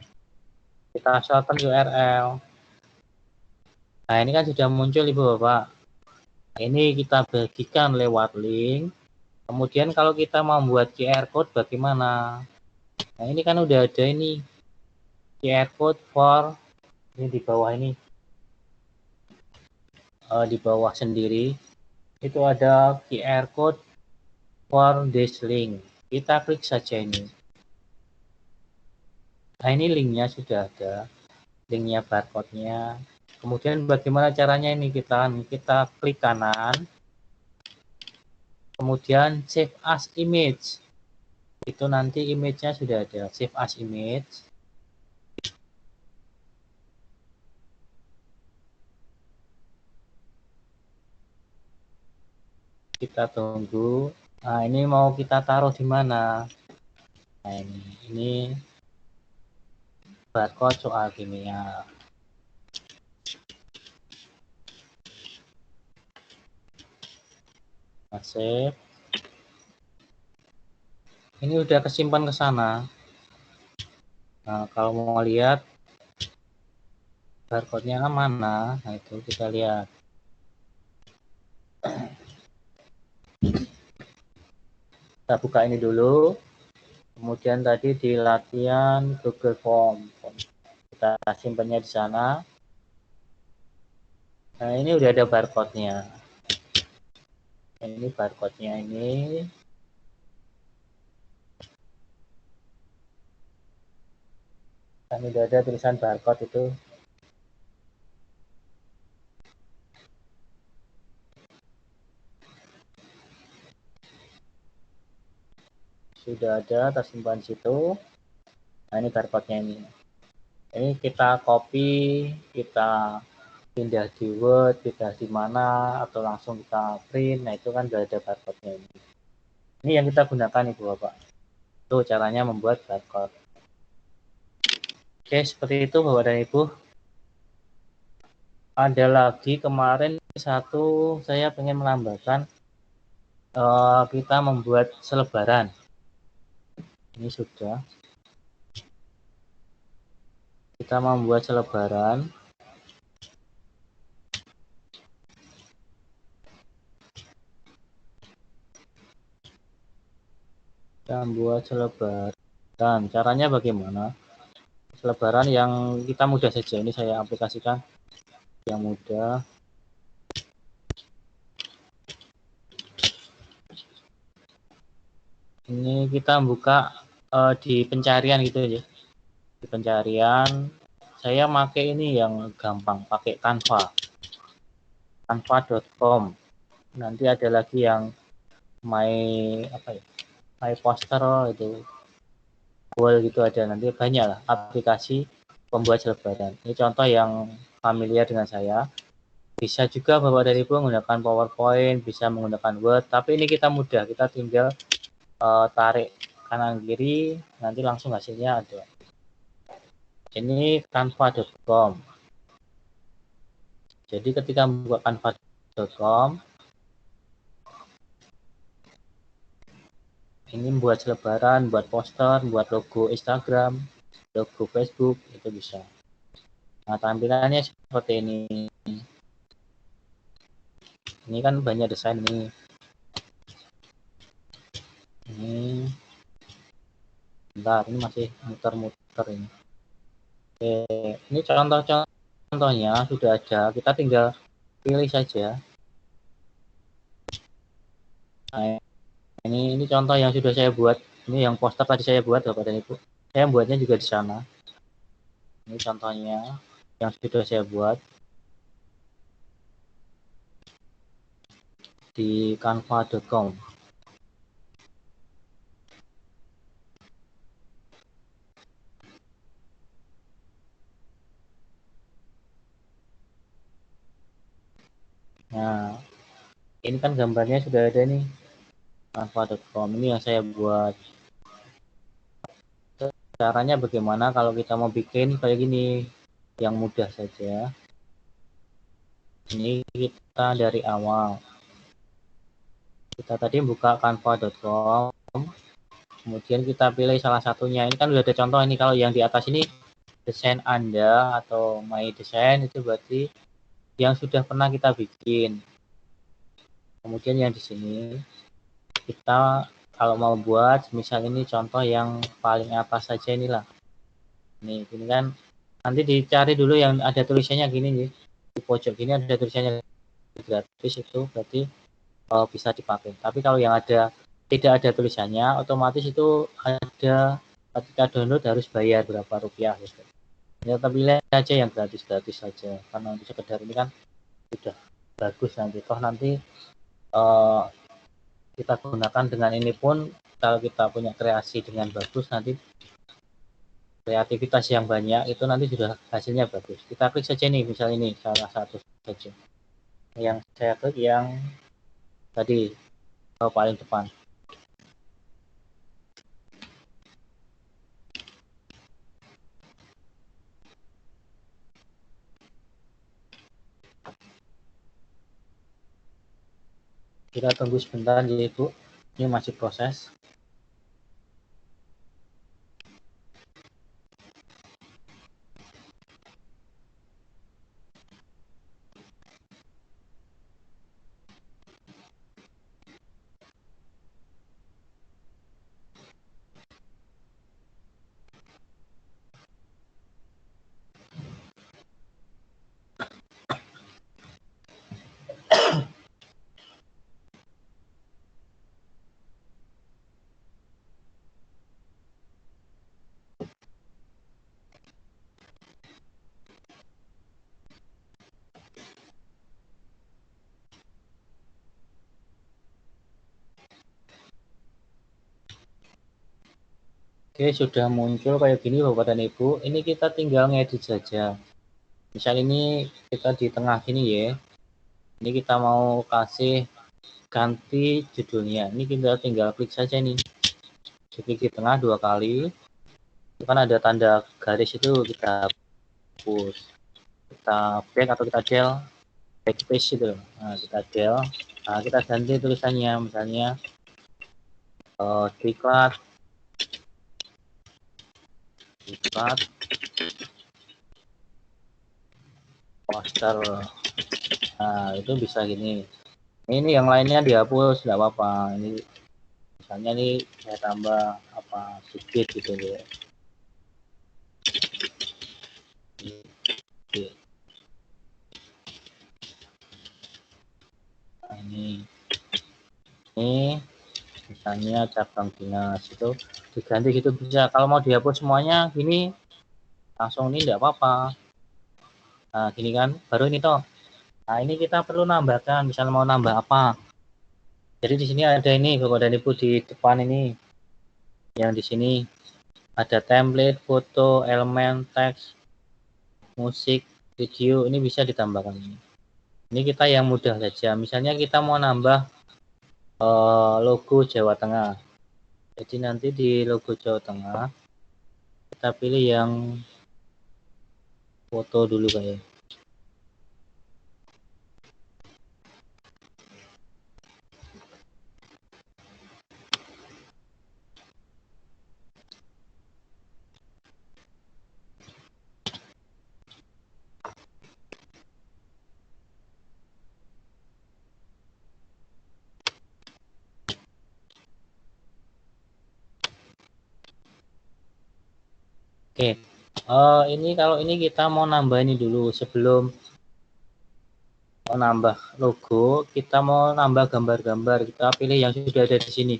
Kita shorten URL. Nah, ini kan sudah muncul Ibu Bapak. Ini kita bagikan lewat link. Kemudian kalau kita mau membuat QR code bagaimana? Nah, ini kan udah ada ini QR code for ini di bawah ini. Di bawah sendiri itu ada QR code for this link. Kita klik saja ini. Nah, ini linknya sudah ada, linknya barcode-nya. Kemudian bagaimana caranya ini, kita klik kanan, kemudian save as image. Itu nanti image-nya sudah ada, save as image. Kita tunggu. Nah, ini mau kita taruh di mana? Nah, ini barcode soal kimia. Save. Ini udah kesimpan ke sana. Nah, kalau mau lihat barcode-nya mana, nah itu kita lihat. Kita buka ini dulu. Kemudian tadi di latihan Google Form. Kita simpannya di sana. Nah, ini udah ada barcode-nya. Ini barcode-nya ini. Kan udah ada tulisan barcode itu. Sudah ada tersimpan situ. Nah, ini barcode-nya ini. Ini kita copy, kita pindah di Word, pindah di mana, atau langsung kita print. Nah, itu kan sudah ada barcode-nya ini. Ini yang kita gunakan Ibu Bapak. Itu caranya membuat barcode. Oke, seperti itu Bapak dan Ibu. Ada lagi kemarin satu, saya pengen menambahkan kita membuat selebaran. Ini sudah. Kita membuat selebaran. Kita membuat selebaran. Caranya bagaimana? Selebaran yang kita mudah saja. Ini saya aplikasikan yang mudah. Ini kita buka di pencarian gitu ya. Di pencarian saya pakai ini yang gampang, pakai Canva. Canva.com. Nanti ada lagi yang my poster itu, wall gitu ada, nanti banyak lah aplikasi pembuat selebaran. Ini contoh yang familiar dengan saya. Bisa juga Bapak dan Ibu menggunakan PowerPoint, bisa menggunakan Word, tapi ini kita mudah, kita tinggal tarik kanan kiri, nanti langsung hasilnya ada. Ini canva.com. Jadi ketika membuka canva.com, ini buat selebaran, buat poster, buat logo Instagram, logo Facebook, itu bisa. Nah, tampilannya seperti ini. Ini kan banyak desain ini. Ini bentar, ini masih muter-muter ini. Oke, ini contohnya sudah ada, kita tinggal pilih saja. Nah, ini contoh yang sudah saya buat. Ini yang poster tadi saya buat Bapak dan Ibu. Saya buatnya juga di sana. Ini contohnya yang sudah saya buat di canva.com. Nah, ini kan gambarnya sudah ada nih, canva.com. Ini yang saya buat. Caranya bagaimana kalau kita mau bikin kayak gini, yang mudah saja. Ini kita dari awal. Kita tadi buka canva.com, kemudian kita pilih salah satunya. Ini kan udah ada contoh ini, kalau yang di atas ini desain Anda atau my design, itu berarti yang sudah pernah kita bikin. Kemudian yang di sini kita kalau mau buat, misal ini contoh yang paling atas saja inilah. Ini kan nanti dicari dulu yang ada tulisannya gini nih. Di pojok gini ada tulisannya gratis, itu berarti bisa dipakai. Tapi kalau yang tidak ada tulisannya, otomatis itu ada ketika download harus bayar berapa rupiah gitu. Ya kita pilih aja yang gratis-gratis saja, karena untuk sekedar ini kan sudah bagus nanti. Toh nanti kita gunakan dengan ini pun, kalau kita punya kreasi dengan bagus, nanti kreativitas yang banyak itu nanti sudah hasilnya bagus. Kita klik saja nih, misal ini salah satu saja. Yang saya klik yang tadi paling depan. Kita tunggu sebentar ya Ibu, ini masih proses. Oke, sudah muncul kayak gini Bapak dan Ibu. Ini kita tinggal ngedit saja. Misal ini kita di tengah sini ya. Ini kita mau kasih ganti judulnya. Ini kita tinggal klik saja nih. Klik di tengah 2 kali. Itu kan ada tanda garis itu, kita hapus. Kita back atau kita del, backspace itu. Nah, kita del. Nah, kita ganti tulisannya, misalnya diklat poster. Nah, itu bisa gini. Ini yang lainnya dihapus, tidak apa-apa. Ini misalnya nih saya tambah apa sedikit gitu ya. Nah, ini misalnya cabang dinas itu diganti gitu bisa. Kalau mau dihapus semuanya gini langsung ini tidak apa-apa. Nah, gini kan baru ini toh. Nah, ini kita perlu nambahkan, misalnya mau nambah apa. Jadi di sini ada ini Bapak dan Ibu di depan ini. Yang di sini ada template, foto, elemen, teks, musik, video, ini bisa ditambahkan. Ini kita yang mudah saja. Misalnya kita mau nambah logo Jawa Tengah. Jadi nanti di logo Jawa Tengah kita pilih yang foto dulu kayak. Oke, ini kalau ini kita mau nambah ini dulu sebelum mau nambah logo, kita mau nambah gambar-gambar, kita pilih yang sudah ada di sini.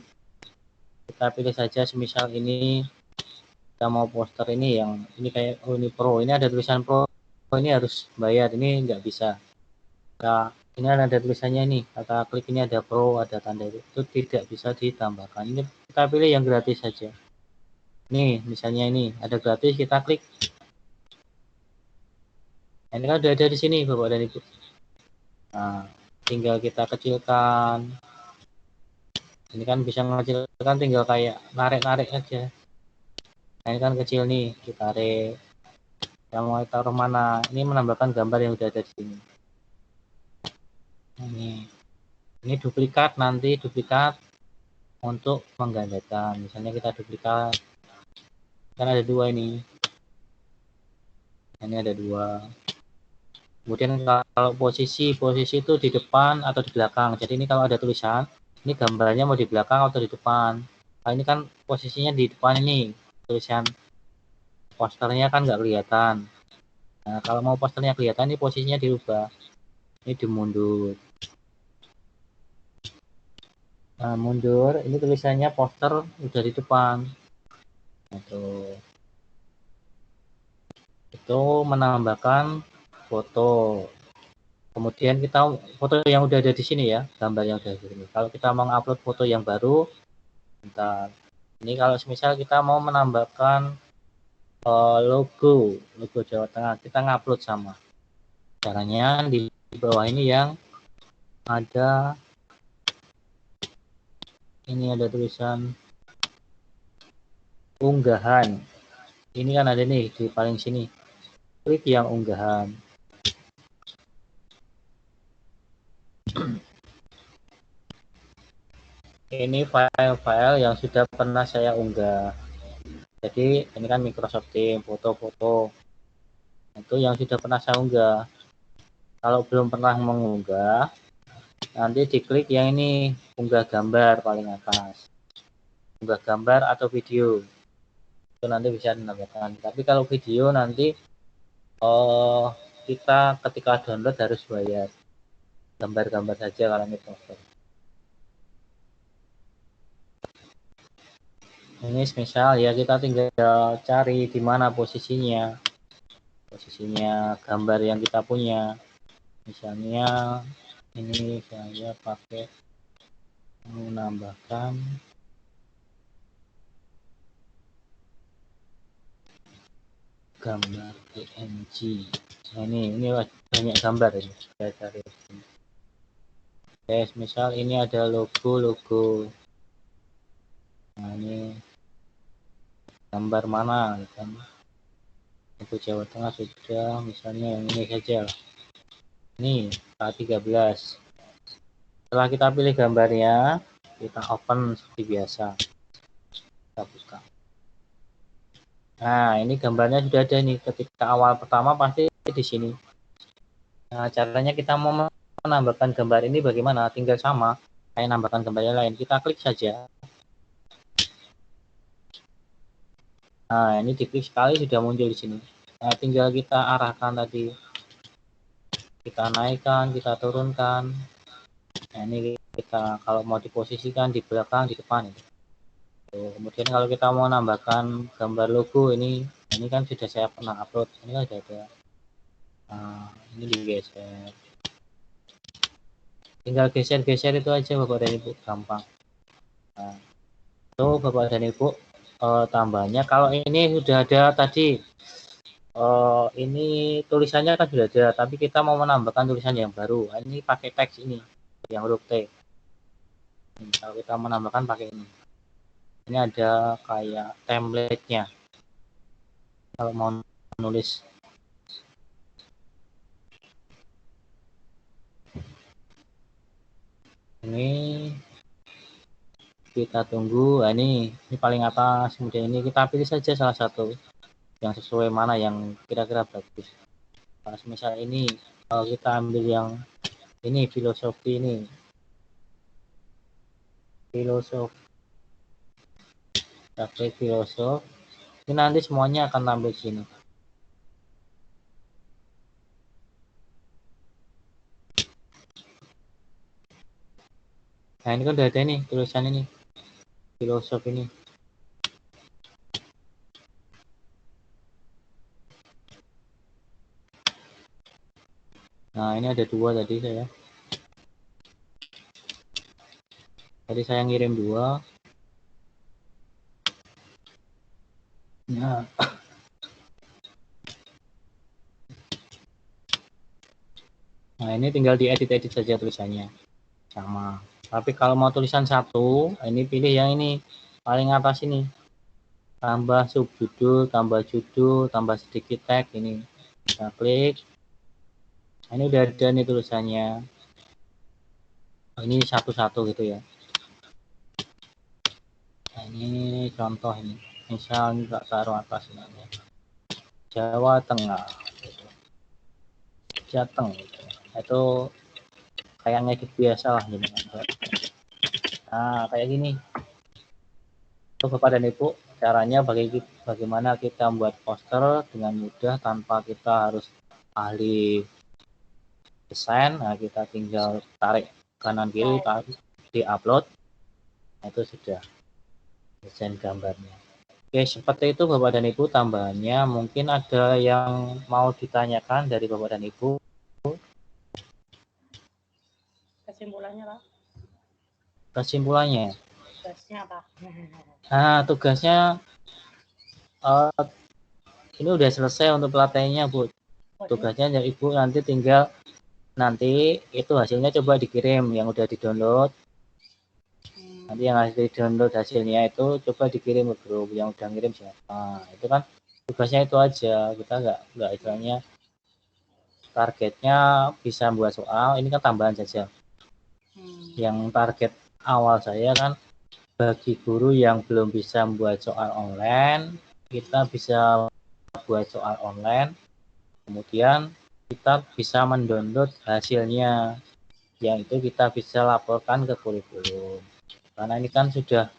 Kita pilih saja semisal ini kita mau poster ini yang ini kayak ini pro, ini ada tulisan pro, ini harus bayar, ini nggak bisa. Nah, ini ada tulisannya ini, kata klik ini ada pro, ada tanda itu tidak bisa ditambahkan. Ini kita pilih yang gratis saja. Nih, misalnya ini ada gratis, kita klik. Ini kan udah ada di sini Bapak dan Ibu. Nah, tinggal kita kecilkan. Ini kan bisa mengecilkan, tinggal kayak narik-narik aja. Nah, ini kan kecil nih, ditarik. Yang mau taruh mana? Ini menambahkan gambar yang udah ada di sini. Ini duplikat, nanti duplikat untuk menggandakan. Misalnya kita duplikat. Kan ada 2 ini. Ini ada 2. Kemudian kalau posisi itu di depan atau di belakang. Jadi ini kalau ada tulisan, ini gambarnya mau di belakang atau di depan. Nah, ini kan posisinya di depan ini. Tulisan posternya kan nggak kelihatan. Nah, kalau mau posternya kelihatan, ini posisinya dirubah. Ini dimundur. Nah, mundur, ini tulisannya poster udah di depan. Itu itu menambahkan foto. Kemudian kita foto yang udah ada di sini ya, gambar yang udah ada di sini. Kalau kita mau upload foto yang baru, bentar. Ini kalau misal kita mau menambahkan logo Jawa Tengah, kita ngupload sama. Caranya di bawah ini yang ada tulisan unggahan. Ini kan ada nih di paling sini. Klik yang unggahan. Ini file-file yang sudah pernah saya unggah. Jadi ini kan Microsoft Teams, foto-foto. Itu yang sudah pernah saya unggah. Kalau belum pernah mengunggah, nanti diklik yang ini, unggah gambar paling atas. Unggah gambar atau video. Itu nanti bisa dinamakan. Tapi kalau video nanti kita ketika download harus bayar. Gambar-gambar saja kalau Microsoft. Ini misal ya kita tinggal cari di mana posisinya gambar yang kita punya. Misalnya ini saya pakai menambahkan gambar PNG. Nah, ini banyak gambar ini saya cari. Misal ini ada logo. Nah, ini gambar mana kan? Itu Jawa Tengah sudah, misalnya yang ini saja. Ini K13. Setelah kita pilih gambarnya, kita open seperti biasa. Kita buka. Nah, ini gambarnya sudah ada nih. Ketika awal pertama pasti di sini. Nah, caranya kita mau menambahkan gambar ini bagaimana? Tinggal sama kayak nambahkan gambar yang lain. Kita klik saja. Nah, ini diklik sekali sudah muncul di sini. Nah, tinggal kita arahkan tadi. Kita naikkan, kita turunkan. Nah, ini kita kalau mau diposisikan di belakang, di depan. Kemudian kalau kita mau nambahkan gambar logo ini kan sudah saya pernah upload. Ini kan sudah ada. Nah, ini digeser. Tinggal geser-geser itu aja Bapak dan Ibu, gampang. Nah, itu Bapak dan Ibu tambahnya. Kalau ini sudah ada tadi. Ini tulisannya kan sudah ada, tapi kita mau menambahkan tulisan yang baru. Ini pakai teks ini, yang huruf T. Kalau kita menambahkan pakai ini. Ini ada kayak template-nya. Kalau mau menulis. Ini kita tunggu. Nah, ini paling atas. Kemudian ini kita pilih saja salah satu yang sesuai mana yang kira-kira bagus. Nah, misalnya ini kalau kita ambil yang ini filosofi ini. Kita klik filosof. Ini nanti semuanya akan tampil sini. Nah, ini kan udah ada nih tulisan ini. Filosof ini. Nah, ini ada dua tadi saya. Tadi saya ngirim dua. Nah. Nah, ini tinggal diedit-edit saja tulisannya. Sama. Tapi kalau mau tulisan satu, ini pilih yang ini. Paling atas ini. Tambah subjudul, tambah judul, tambah sedikit tag ini. Kita klik. Nah, ini udah ada nih tulisannya. Ini satu-satu gitu ya. Nah, ini contoh ini. Misal nggak taruh atas ini. Jawa Tengah. Gitu. Jateng. Gitu. Itu kayaknya gitu biasa lah gitu. Nah, kayak gini. Itu Bapak dan Ibu, caranya bagaimana kita membuat poster dengan mudah tanpa kita harus ahli desain. Nah, kita tinggal tarik kanan kiri, tarik di upload. Nah, itu sudah desain gambarnya. Oke, seperti itu Bapak dan Ibu tambahannya. Mungkin ada yang mau ditanyakan dari Bapak dan Ibu. Kesimpulannya Pak, Kesimpulannya, tugasnya apa? tugasnya ini udah selesai untuk pelatihannya Bu. Tugasnya ya Ibu nanti tinggal itu hasilnya coba dikirim yang udah di-download. Nanti yang hasil download hasilnya itu coba dikirim ke grup, yang udah ngirim siapa. Itu kan tugasnya itu aja. Kita nggak istilahnya targetnya bisa buat soal. Ini kan tambahan saja. Yang target awal saya kan bagi guru yang belum bisa membuat soal online, kita bisa buat soal online. Kemudian kita bisa mendownload hasilnya. Yang itu kita bisa laporkan ke kurikulum. Karena ini kan sudah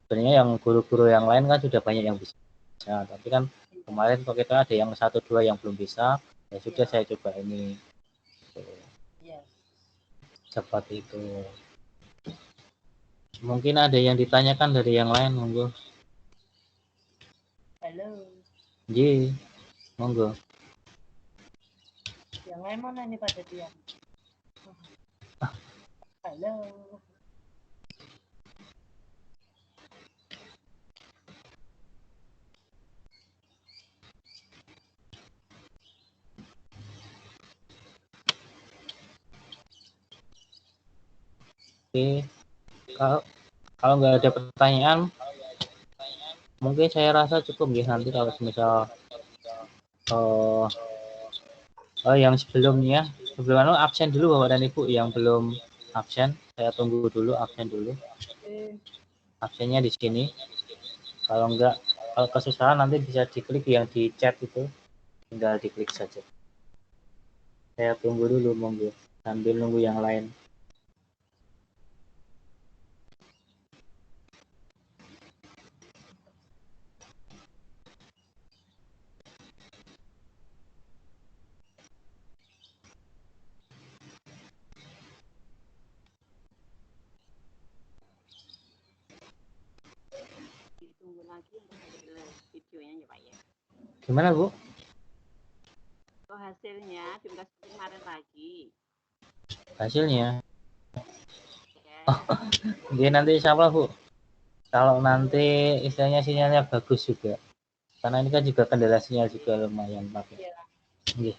sebenarnya yang guru-guru yang lain kan sudah banyak yang bisa, tapi kan kemarin kok kita ada yang 1-2 yang belum bisa, ya sudah saya coba ini. Seperti itu. Mungkin ada yang ditanyakan dari yang lain, monggo. Halo. Ji, monggo. Yang lain mana nih pada diam? Halo. Oke, kalau nggak ada pertanyaan, mungkin saya rasa cukup ya. Nanti kalau misal yang sebelum absen dulu Bapak dan Ibu yang belum absen, saya tunggu dulu absen dulu. Absennya di sini. Kalau kesusahan nanti bisa diklik yang di chat itu, tinggal diklik saja. Saya tunggu dulu monggo sambil nunggu yang lain. Ditunggu lagi untuk hasil videonya ya Pak ya. Gimana Bu? Untuk hasilnya dikasih kemarin lagi. Hasilnya? Ya. Dia nanti insya Allah Bu. Kalau nanti istilahnya sinyalnya bagus juga. Karena ini kan juga kendala sinyal juga lumayan pakai. Iya.